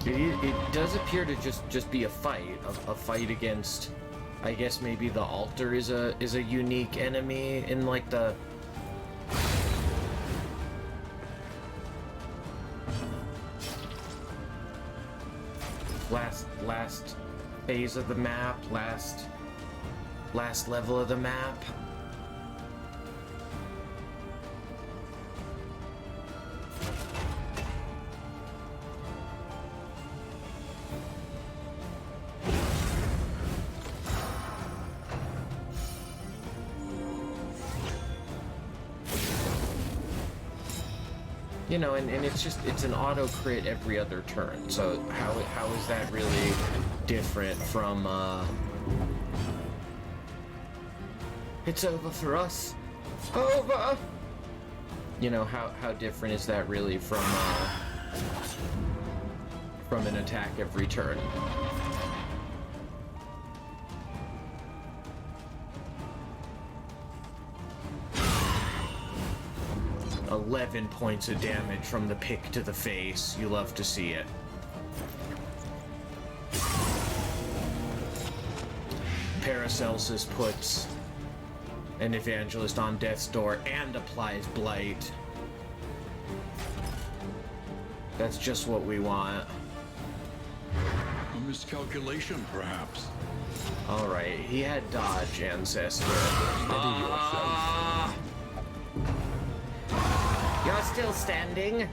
It does appear to just be a fight, a fight against, I guess maybe the altar is a unique enemy in like the last phase of the map, last level of the map. You know, and it's an auto crit every other turn. So how is that really different from it's over for us. Over. You know, how different is that really from an attack every turn? 11 points of damage from the pick to the face. You love to see it. Paracelsus puts an evangelist on death's door and applies blight. That's just what we want. A miscalculation, perhaps. All right, he had dodge, ancestor. Steady yourself. You're still standing?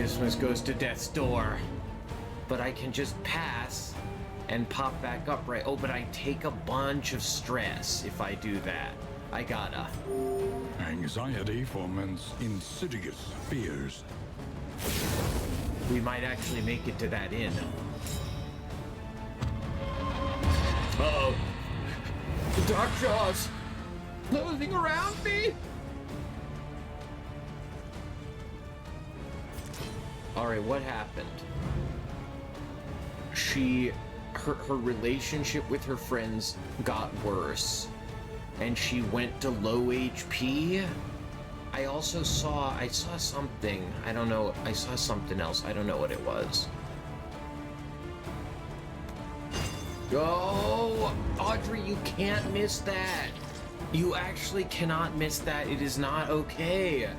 Dismas goes to death's door. But I can just pass and pop back up, right? Oh, but I take a bunch of stress if I do that. I gotta. Anxiety foments insidious fears. We might actually make it to that inn. Uh-oh. The dark jaws closing around me. Alright, what happened? Her relationship with her friends got worse, and she went to low HP. I saw something. I don't know. I saw something else. I don't know what it was. Oh, Audrey, you can't miss that. You actually cannot miss that. It is not okay.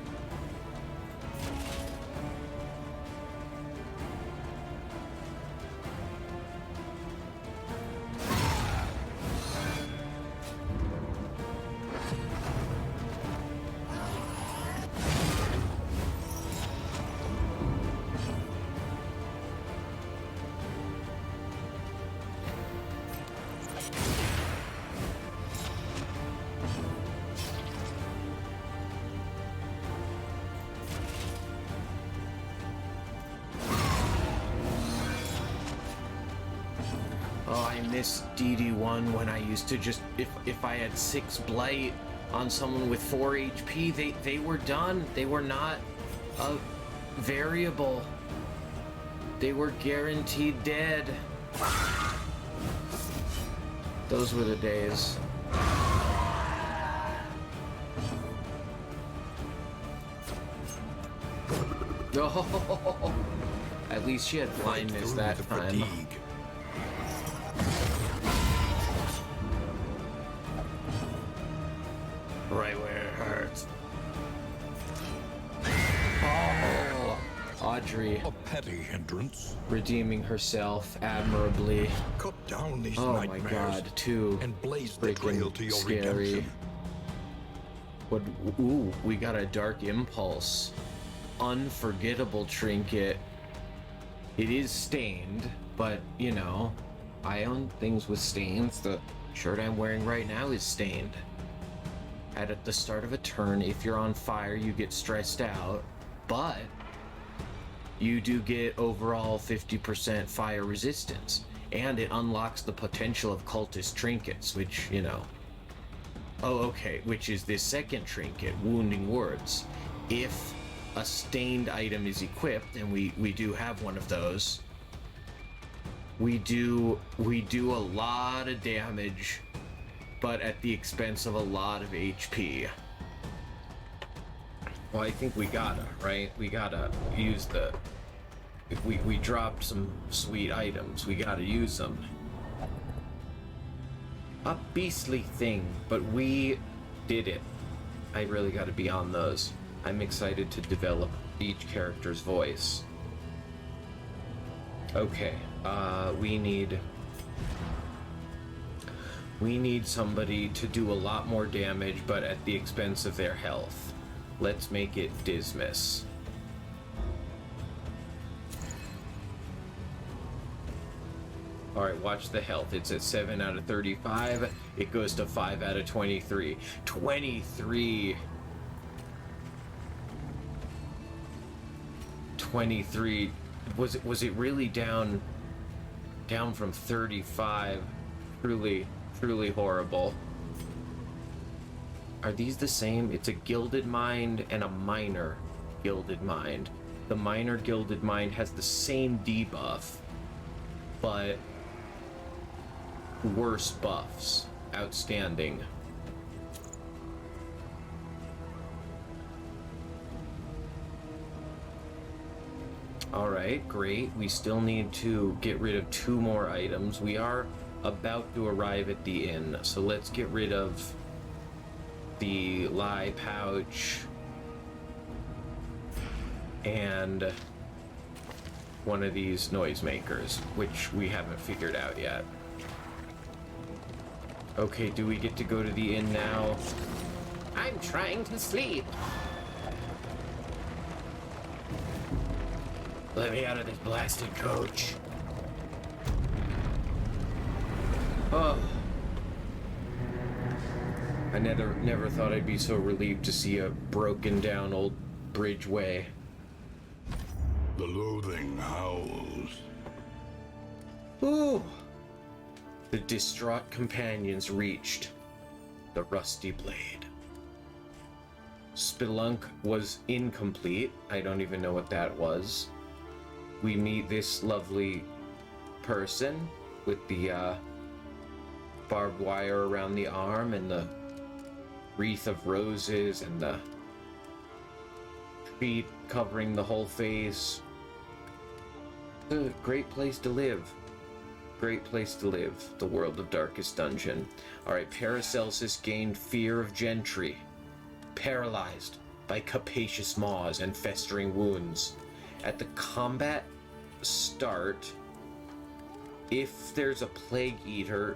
I miss DD1 when I used to just, if I had 6 blight on someone with 4 HP, they were done. They were not a variable. They were guaranteed dead. Those were the days. Oh, at least she had blindness that time. Right where it hurts. Oh, Audrey. A petty hindrance. Redeeming herself admirably. Cut down these Oh nightmares. my god, too And blaze the trail to your scary. redemption. What? Ooh, we got a dark impulse. Unforgettable trinket. It is stained, but you know, I own things with stains. The shirt I'm wearing right now is stained. At the start of a turn, if you're on fire, you get stressed out, but you do get overall 50% fire resistance, and it unlocks the potential of cultist trinkets, which, you know. Oh, okay, which is this second trinket, Wounding Words. If a stained item is equipped, and we do have one of those, we do a lot of damage, but at the expense of a lot of HP. Well, I think we gotta, right? We gotta use the... If we dropped some sweet items, we gotta use them. A beastly thing, but we did it. I really gotta be on those. I'm excited to develop each character's voice. Okay, we need somebody to do a lot more damage, but at the expense of their health. Let's make it Dismas. Alright, watch the health. It's at 7 out of 35. It goes to 5 out of 23. 23! 23. Was it really down from 35? Truly horrible. Are these the same? It's a Gilded Mind and a Minor Gilded Mind. The Minor Gilded Mind has the same debuff, but worse buffs. Outstanding. Alright, great. We still need to get rid of 2 more items. We are about to arrive at the inn, so let's get rid of the lie pouch and one of these noisemakers, which we haven't figured out yet. Okay, do we get to go to the inn now? I'm trying to sleep. Let me out of this blasted coach. Oh. I never thought I'd be so relieved to see a broken down old bridgeway. The loathing howls. Ooh. The distraught companions reached the rusty blade. Spelunk was incomplete. I don't even know what that was. We meet this lovely person with the barbed wire around the arm and the wreath of roses and the tree covering the whole face. It's a great place to live. Great place to live. The world of Darkest Dungeon. Alright, Paracelsus gained fear of gentry. Paralyzed by capacious maws and festering wounds. At the combat start, if there's a plague eater,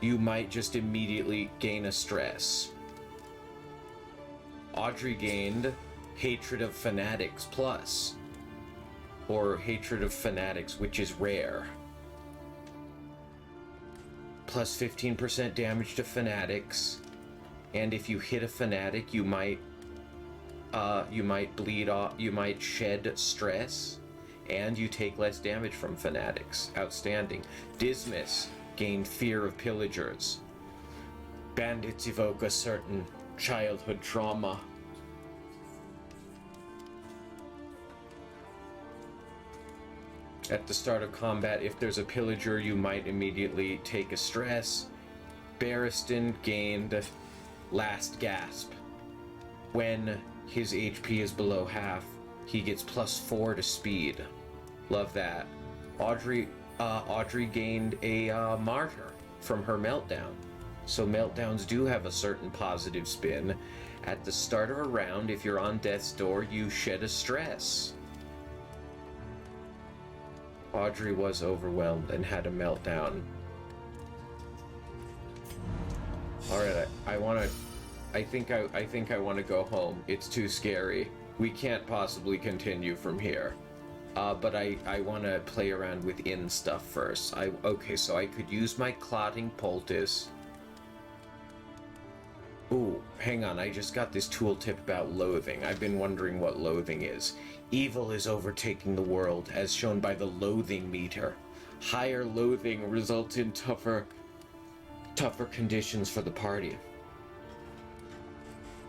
you might just immediately gain a stress. Audrey gained Hatred of Fanatics Plus, or Hatred of Fanatics, which is rare. Plus 15% damage to fanatics, and if you hit a fanatic, you might bleed off, you might shed stress, and you take less damage from fanatics. Outstanding. Dismas gained Fear of Pillagers. Bandits evoke a certain childhood trauma. At the start of combat, if there's a pillager, you might immediately take a stress. Barristan gained Last Gasp. When his HP is below half, he gets +4 to speed. Love that. Audrey gained a Martyr from her Meltdown. So Meltdowns do have a certain positive spin. At the start of a round, if you're on death's door, you shed a stress. Audrey was overwhelmed and had a meltdown. Alright, I think I want to go home. It's too scary. We can't possibly continue from here. But I want to play around with inn stuff first. Okay, so I could use my clotting poultice. Ooh, hang on, I just got this tooltip about loathing. I've been wondering what loathing is. Evil is overtaking the world, as shown by the loathing meter. Higher loathing results in tougher conditions for the party.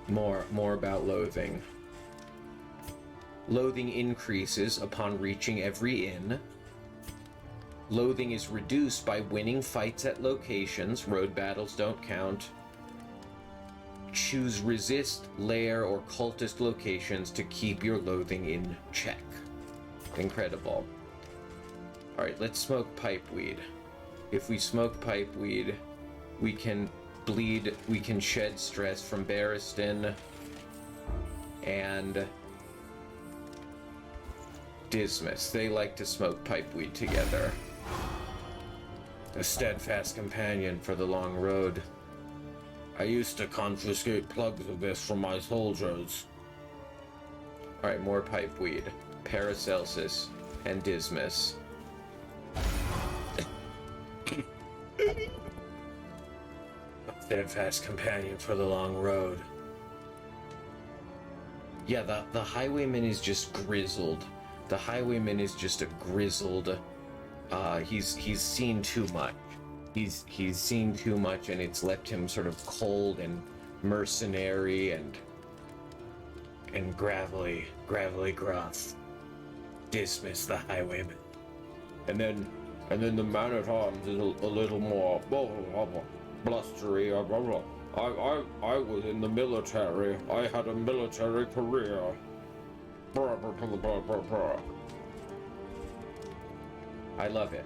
More about loathing. Loathing increases upon reaching every inn. Loathing is reduced by winning fights at locations. Road battles don't count. Choose resist, lair, or cultist locations to keep your loathing in check. Incredible. Alright, let's smoke pipeweed. If we smoke pipeweed, we can bleed, we can shed stress from Barristan and Dismas. They like to smoke pipeweed together. A steadfast companion for the long road. I used to confiscate plugs of this from my soldiers. Alright, more pipeweed. Paracelsus and Dismas. A steadfast companion for the long road. Yeah, the highwayman is just grizzled. The highwayman is just a grizzled... he's seen too much. He's seen too much, and it's left him sort of cold and mercenary and gravelly gruff. Dismiss the highwayman. And then the man-at-arms is a little more blustery. I was in the military. I had a military career. I love it.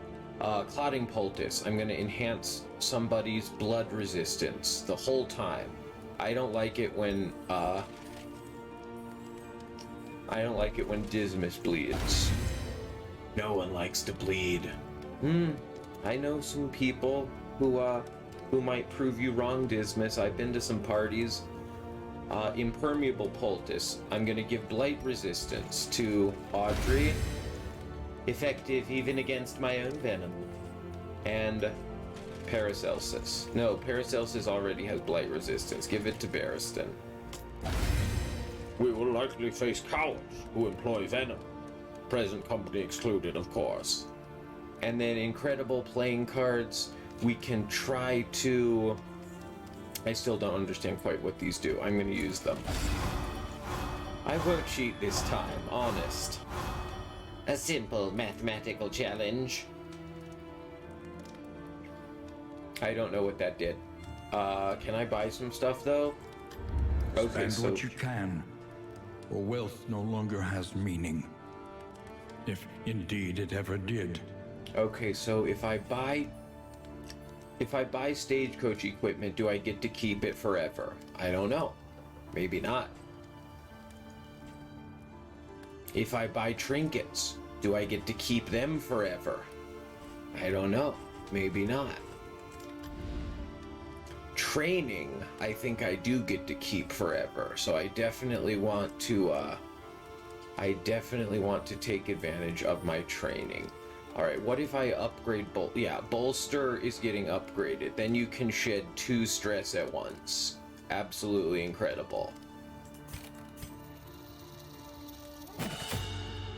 Clotting poultice. I'm gonna enhance somebody's blood resistance the whole time. I don't like it when Dismas bleeds. No one likes to bleed. I know some people who might prove you wrong, Dismas. I've been to some parties Impermeable poultice. I'm gonna give blight resistance to Audrey. Effective even against my own venom. And Paracelsus. No, Paracelsus already has blight resistance. Give it to Barristan. We will likely face cowards who employ venom. Present company excluded, of course. And then incredible playing cards. We can try to... I still don't understand quite what these do. I'm going to use them. I won't cheat this time, honest. A simple mathematical challenge. I don't know what that did. Can I buy some stuff, though? Okay, Spend what you can, or wealth no longer has meaning. If indeed it ever did. Okay, so if I buy stagecoach equipment, do I get to keep it forever? I don't know. Maybe not. If I buy trinkets, do I get to keep them forever? I don't know. Maybe not. Training, I think I do get to keep forever, so I definitely want to take advantage of my training. Alright, what if I upgrade bolster is getting upgraded. Then you can shed 2 stress at once. Absolutely incredible.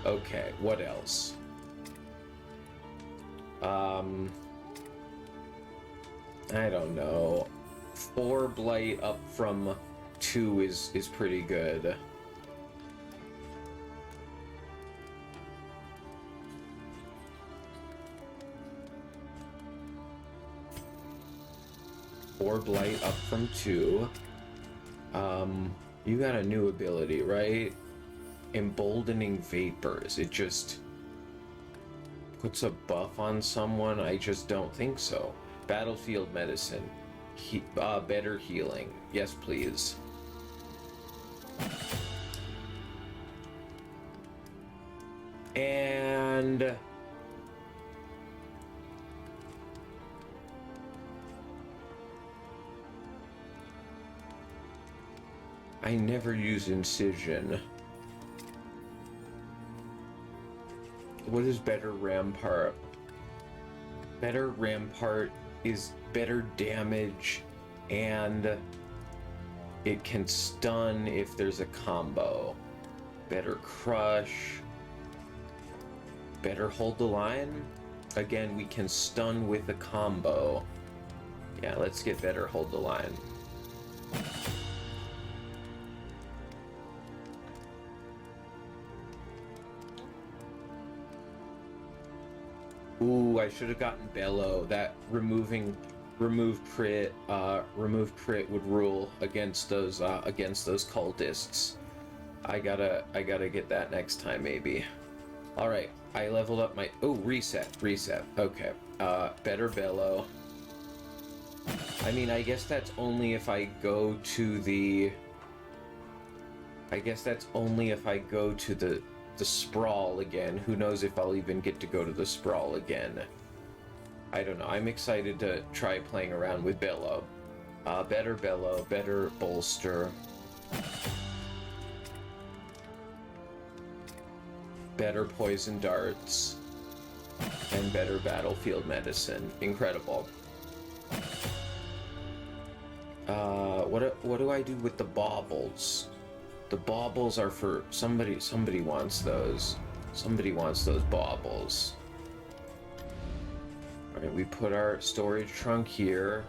Okay, what else? I don't know. 4 blight up from 2 is pretty good. Or blight up from 2. You got a new ability, right? Emboldening vapors. It just puts a buff on someone? I just don't think so. Battlefield medicine. Better healing. Yes, please. And... I never use incision. What is better rampart? Better rampart is better damage, and it can stun if there's a combo. Better crush. Better hold the line. Again, we can stun with a combo. Yeah, let's get better hold the line. Ooh, I should have gotten Bellow. That remove crit would rule against those cultists. I gotta get that next time maybe. All right, I leveled up my reset. Okay, better Bellow. I mean, I guess that's only if I go to the. The sprawl again. Who knows if I'll even get to go to the sprawl again. I don't know. I'm excited to try playing around with Bellow. Better Bellow, better bolster. Better poison darts. And better battlefield medicine. Incredible. What do I do with the baubles? The baubles are for somebody wants those. Somebody wants those baubles. Alright, we put our storage trunk here.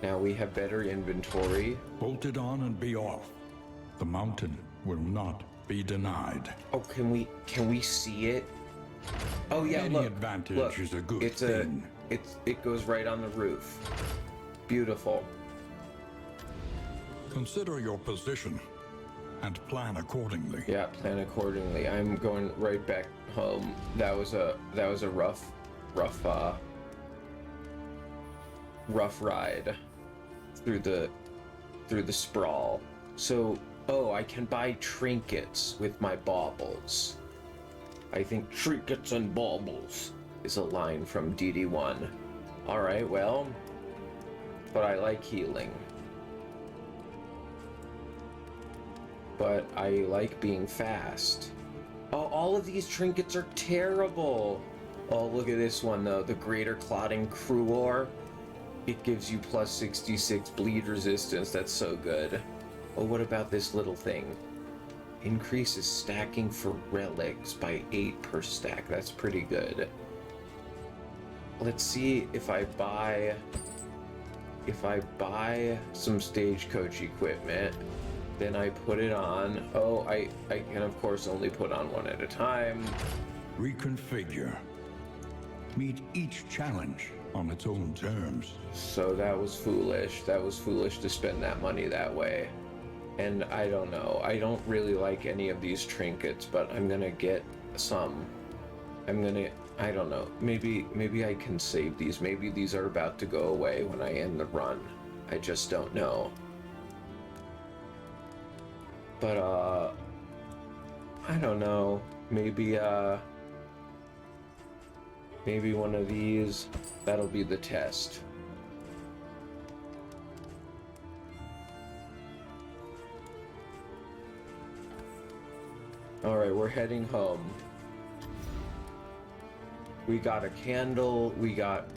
Now we have better inventory. Bolt it on and be off. The mountain will not be denied. Oh, can we see it? Oh yeah, Any look. advantage is a good thing. It goes right on the roof. Beautiful. Consider your position and plan accordingly. Yeah, plan accordingly. I'm going right back home. That was a rough ride through the sprawl. So, I can buy trinkets with my baubles. I think trinkets and baubles is a line from DD1. All right, well, but I like healing. but I like being fast. Oh, all of these trinkets are terrible. Oh, look at this one though, the Greater Clotting Cruor. It gives you plus 66 bleed resistance. That's so good. Oh, what about this little thing? Increases stacking for relics by 8 per stack. That's pretty good. Let's see if I buy some stagecoach equipment, then I put it on. Oh, I can of course only put on one at a time. Reconfigure. Meet each challenge on its own terms. So that was foolish. That was foolish to spend that money that way. And I don't know. I don't really like any of these trinkets, but I'm gonna get some. I don't know. Maybe I can save these. Maybe these are about to go away when I end the run. I just don't know. But I don't know. Maybe one of these, that'll be the test. Alright, we're heading home. We got a candle, we got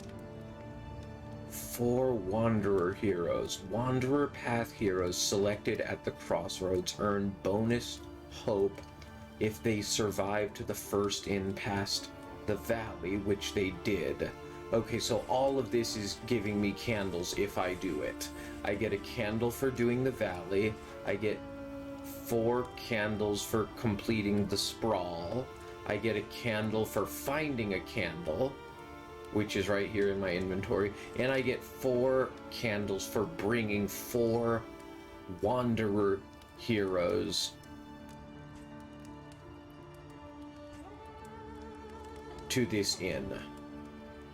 4 Wanderer heroes. Wanderer Path heroes selected at the crossroads earn bonus hope if they survive to the first inn past the valley, which they did. Okay, so all of this is giving me candles if I do it. I get a candle for doing the valley. I get 4 candles for completing the sprawl. I get a candle for finding a candle, which is right here in my inventory. And I get 4 candles for bringing 4 Wanderer heroes to this inn.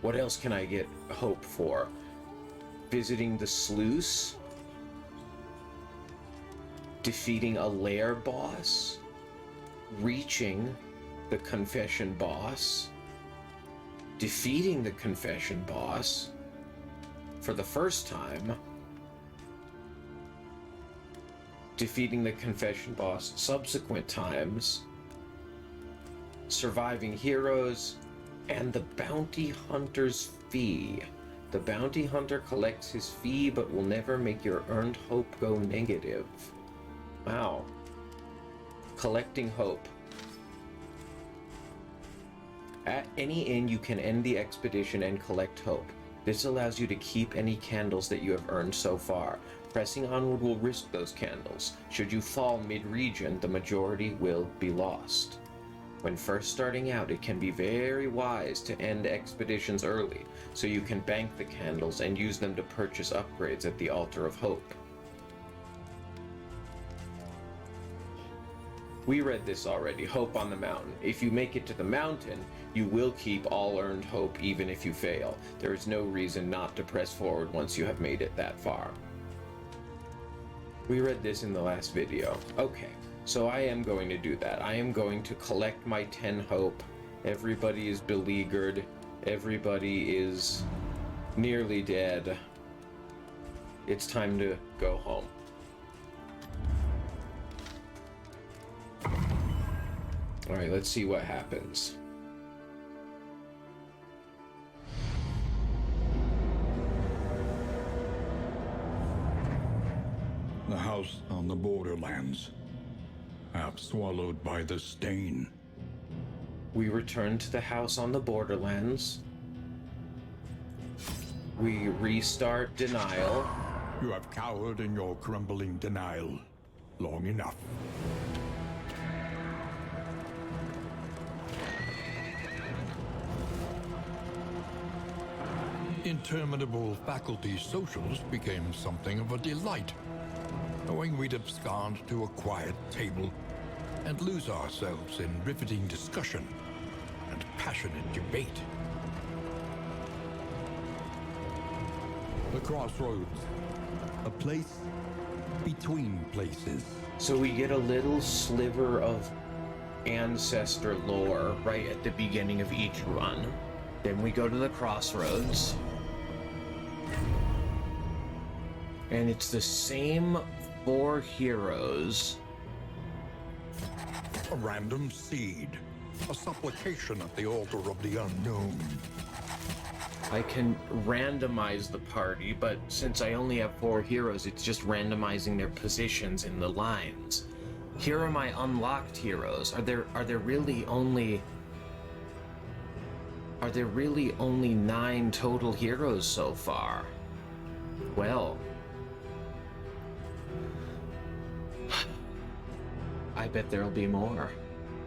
What else can I get hope for? Visiting the sluice, defeating a lair boss, reaching the confession boss, defeating the confession boss for the first time, defeating the confession boss subsequent times, surviving heroes, and the bounty hunter's fee. The bounty hunter collects his fee but will never make your earned hope go negative. Wow. Collecting hope. At any inn, you can end the expedition and collect hope. This allows you to keep any candles that you have earned so far. Pressing onward will risk those candles. Should you fall mid-region, the majority will be lost. When first starting out, it can be very wise to end expeditions early, so you can bank the candles and use them to purchase upgrades at the Altar of Hope. We read this already, Hope on the Mountain. If you make it to the mountain, you will keep all earned hope even if you fail. There is no reason not to press forward once you have made it that far. We read this in the last video. Okay, so I am going to do that. I am going to collect my 10 hope. Everybody is beleaguered. Everybody is nearly dead. It's time to go home. Alright, let's see what happens. The house on the borderlands, half swallowed by the stain. We return to the house on the borderlands. We restart denial. You have cowered in your crumbling denial long enough. Interminable faculty socials became something of a delight, knowing we'd abscond to a quiet table and lose ourselves in riveting discussion and passionate debate. The crossroads, a place between places. So we get a little sliver of ancestor lore right at the beginning of each run. Then we go to the crossroads. And it's the same 4 heroes A random seed. A supplication at the altar of the unknown. I can randomize the party, but since I only have 4 heroes, it's just randomizing their positions in the lines. Here are my unlocked heroes. Are there really only 9 total heroes so far? Well, I bet there'll be more.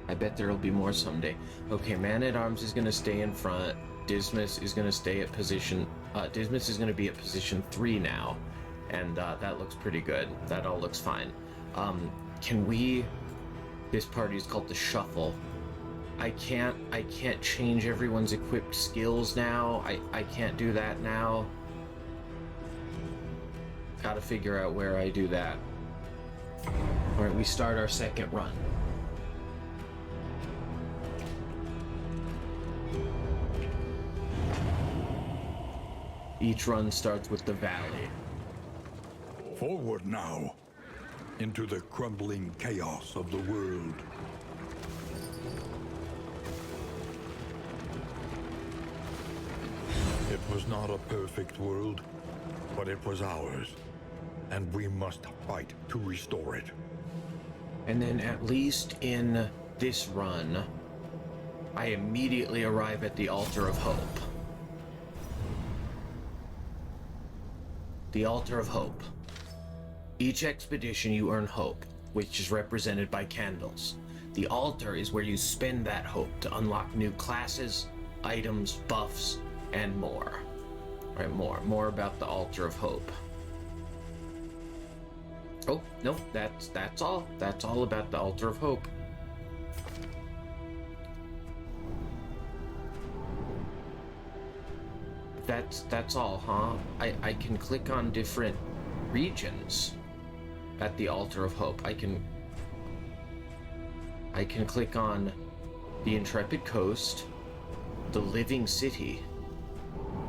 I bet there'll be more someday. Okay, Man-at-Arms is gonna stay in front. Dismas is gonna stay at position. Dismas is gonna be at position 3 now, and that looks pretty good. That all looks fine. Can we? This party is called the Shuffle. I can't change everyone's equipped skills now. I can't do that now. Gotta figure out where I do that. All right, we start our second run. Each run starts with the valley. Forward now, into the crumbling chaos of the world. It was not a perfect world, but it was ours, and we must fight to restore it. And then at least in this run, I immediately arrive at the Altar of Hope. The Altar of Hope. Each expedition you earn hope, which is represented by candles. The altar is where you spend that hope to unlock new classes, items, buffs, and more. All right, more about the Altar of Hope. Oh, no, that's all. That's all about the Altar of Hope. That's all, huh? I can click on different regions at the Altar of Hope. I can click on the Intrepid Coast, the Living City,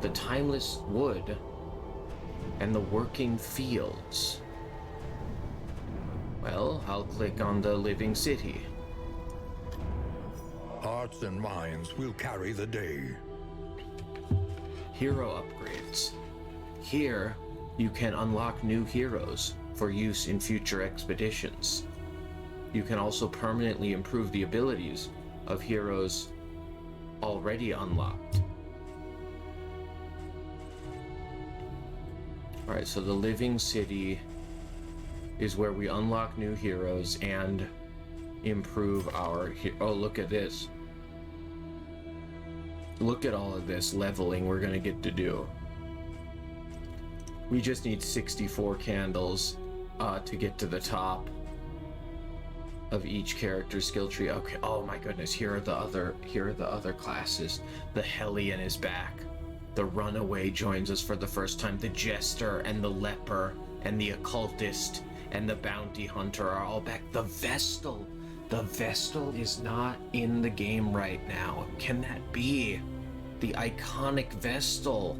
the Timeless Wood, and the Working Fields. Well, I'll click on the Living City. Hearts and minds will carry the day. Hero upgrades. Here, you can unlock new heroes for use in future expeditions. You can also permanently improve the abilities of heroes already unlocked. Alright, so the Living City is where we unlock new heroes and improve our oh, look at this. Look at all of this leveling we're gonna get to do. We just need 64 candles to get to the top of each character's skill tree. Okay, oh my goodness, here are the other classes. The Hellion is back. The Runaway joins us for the first time. The Jester and the Leper and the Occultist and the Bounty Hunter are all back. The Vestal. The Vestal is not in the game right now. Can that be? The iconic Vestal.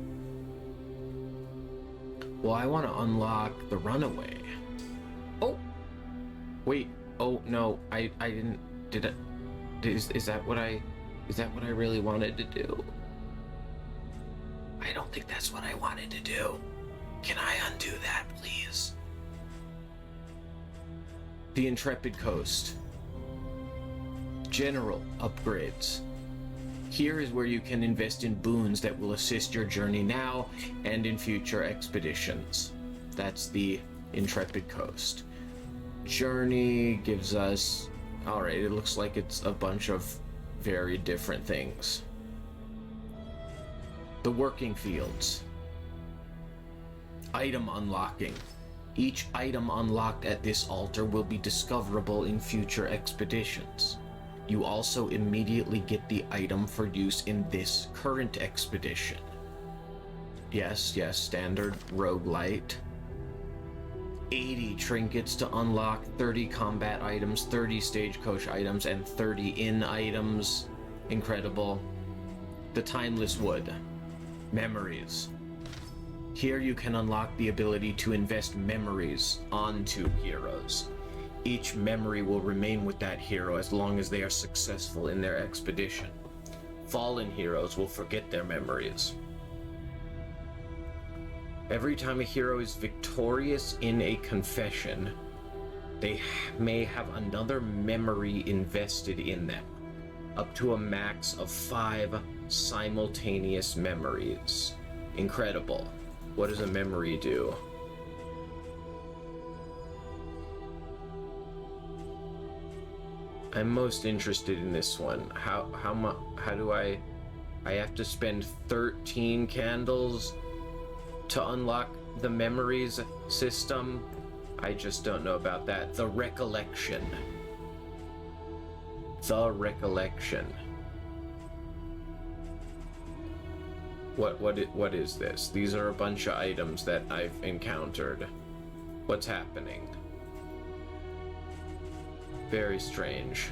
Well, I want to unlock the Runaway. Oh! Wait. Oh, no. I didn't... Did it... Is that what I... Is that what I really wanted to do? I don't think that's what I wanted to do. Can I undo that, please? The Intrepid Coast. General upgrades. Here is where you can invest in boons that will assist your journey now and in future expeditions. That's the Intrepid Coast. Journey gives us... Alright, it looks like it's a bunch of very different things. The Working Fields. Item unlocking. Each item unlocked at this altar will be discoverable in future expeditions. You also immediately get the item for use in this current expedition. Yes, standard roguelite. 80 trinkets to unlock, 30 combat items, 30 stagecoach items, and 30 inn items. Incredible. The Timeless Wood. Memories. Here you can unlock the ability to invest memories onto heroes. Each memory will remain with that hero as long as they are successful in their expedition. Fallen heroes will forget their memories. Every time a hero is victorious in a confession, they may have another memory invested in them, up to a max of 5 simultaneous memories. Incredible. What does a memory do? I'm most interested in this one. How do I have to spend 13 candles to unlock the memories system? I just don't know about that. The recollection. The recollection. What is this? These are a bunch of items that I've encountered. What's happening? Very strange.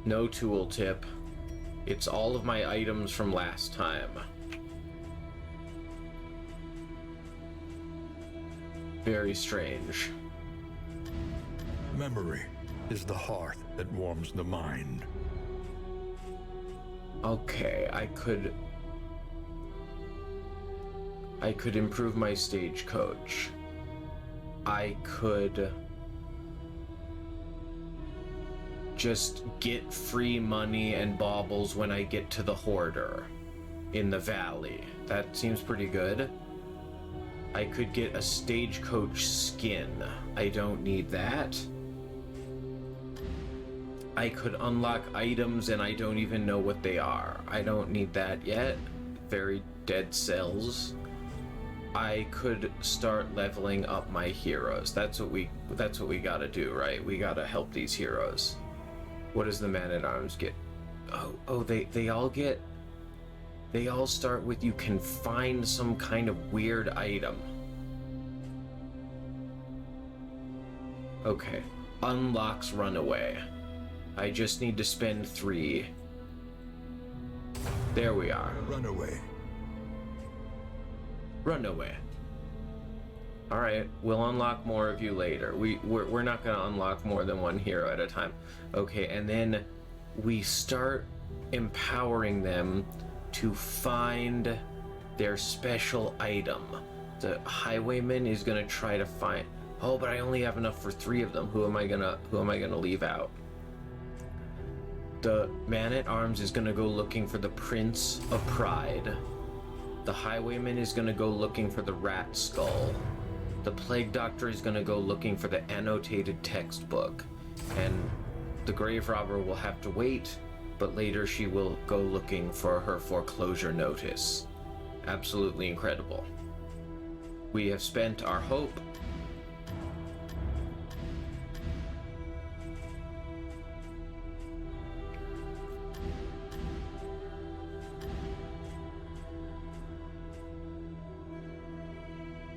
No tooltip. It's all of my items from last time. Very strange. Memory is the hearth that warms the mind. Okay, I could improve my stagecoach. I could just get free money and baubles when I get to the hoarder in the valley. That seems pretty good. I could get a stagecoach skin. I don't need that. I could unlock items and I don't even know what they are. I don't need that yet. Very dead cells. I could start leveling up my heroes. That's what we gotta do, right? We gotta help these heroes. What does the man-at-arms get? They all start with you can find some kind of weird item. Okay. Unlocks runaway. I just need to spend 3. There we are. Runaway. Runaway. Alright, we'll unlock more of you later. We're not gonna unlock more than one hero at a time. Okay, and then we start empowering them to find their special item. The highwayman is gonna try to find... Oh, but I only have enough for 3 of them. Who am I gonna leave out? The man-at-arms is gonna go looking for the Prince of Pride. The highwayman is gonna go looking for the rat skull. The plague doctor is gonna go looking for the annotated textbook. And the grave robber will have to wait, but later she will go looking for her foreclosure notice. Absolutely incredible. We have spent our hope.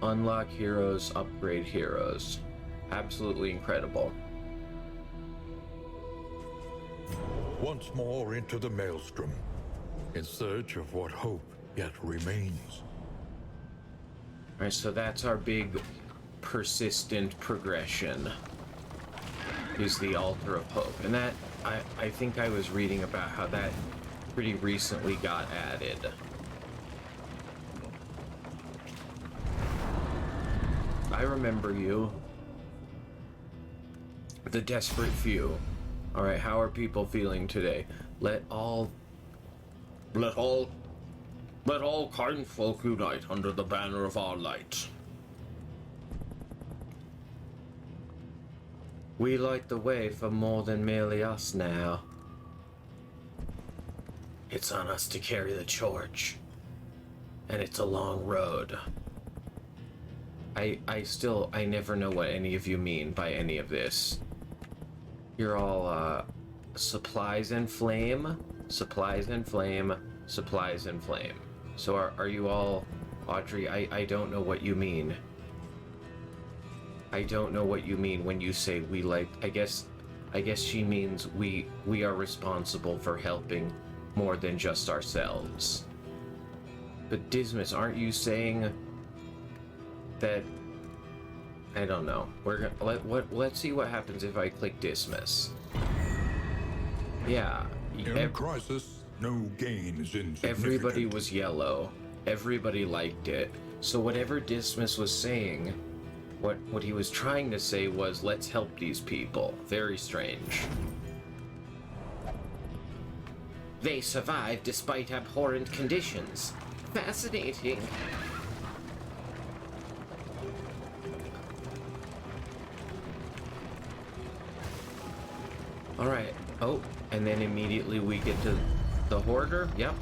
Unlock heroes, upgrade heroes. Absolutely incredible. Once more into the maelstrom, in search of what hope yet remains. Alright, so that's our big persistent progression. Is the Altar of Hope. And that, I think I was reading about how that pretty recently got added. I remember you. The Desperate Few. Alright, how are people feeling today? Let all kind folk unite under the banner of our light. We light the way for more than merely us now. It's on us to carry the torch. And it's a long road. I never know what any of you mean by any of this. You're all, supplies and flame, supplies and flame, supplies and flame. So are you all, Audrey, I don't know what you mean. I don't know what you mean when you say we like, I guess she means we are responsible for helping more than just ourselves. But Dismas, aren't you saying that I don't know. We're gonna let's see what happens if I click dismiss. Yeah. In crisis, no gain is insignificant. Everybody was yellow. Everybody liked it. So whatever Dismas was saying, what he was trying to say was, let's help these people. Very strange. They survived despite abhorrent conditions. Fascinating. Alright. Oh, and then immediately we get to the Hoarder. Yep.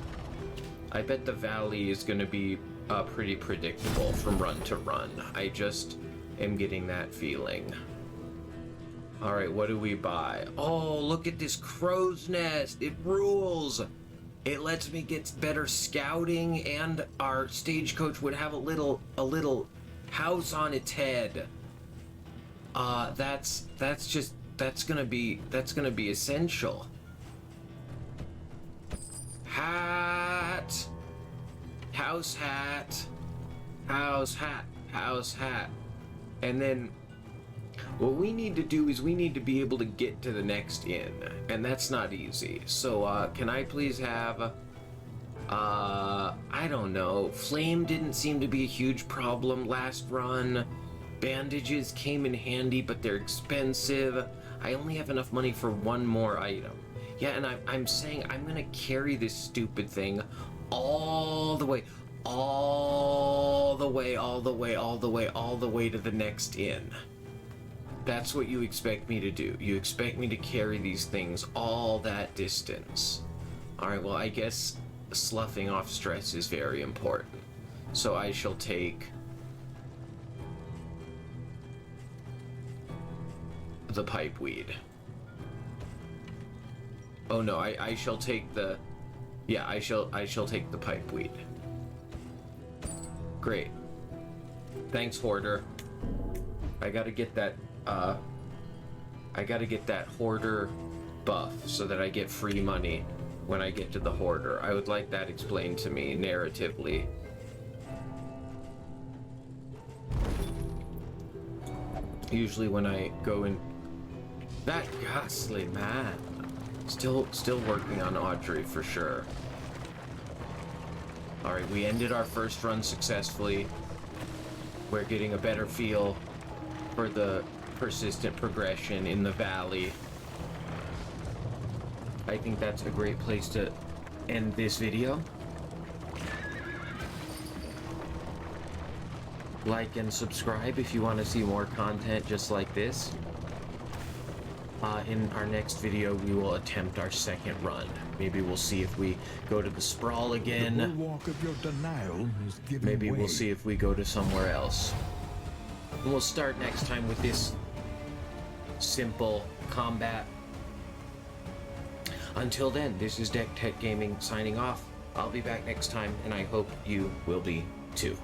I bet the valley is going to be pretty predictable from run to run. I just am getting that feeling. Alright, what do we buy? Oh, look at this crow's nest. It rules. It lets me get better scouting, and our stagecoach would have a little house on its head. That's gonna be essential. Hat. House hat. House hat. House hat. And then what we need to do is we need to be able to get to the next inn, and that's not easy. So can I please have I don't know, flame didn't seem to be a huge problem last run. Bandages came in handy, but they're expensive. I only have enough money for one more item. Yeah, and I'm saying I'm gonna carry this stupid thing all the way to the next inn. That's what you expect me to do. You expect me to carry these things all that distance. Alright, well, I guess sloughing off stress is very important. So I shall take the pipeweed. Oh no, I shall take the... Yeah, I shall take the pipeweed. Great. Thanks, Hoarder. I gotta get that Hoarder buff so that I get free money when I get to the Hoarder. I would like that explained to me narratively. Usually when I go in... That ghastly man. Still working on Audrey for sure. Alright, we ended our first run successfully. We're getting a better feel for the persistent progression in the valley. I think that's a great place to end this video. Like and subscribe if you want to see more content just like this. In our next video, we will attempt our second run. Maybe we'll see if we go to the Sprawl again. The bulwark of your denial is giving Maybe way. we'll see if we go to somewhere else. And we'll start next time with this simple combat. Until then, this is Deck Tech Gaming signing off. I'll be back next time, and I hope you will be too.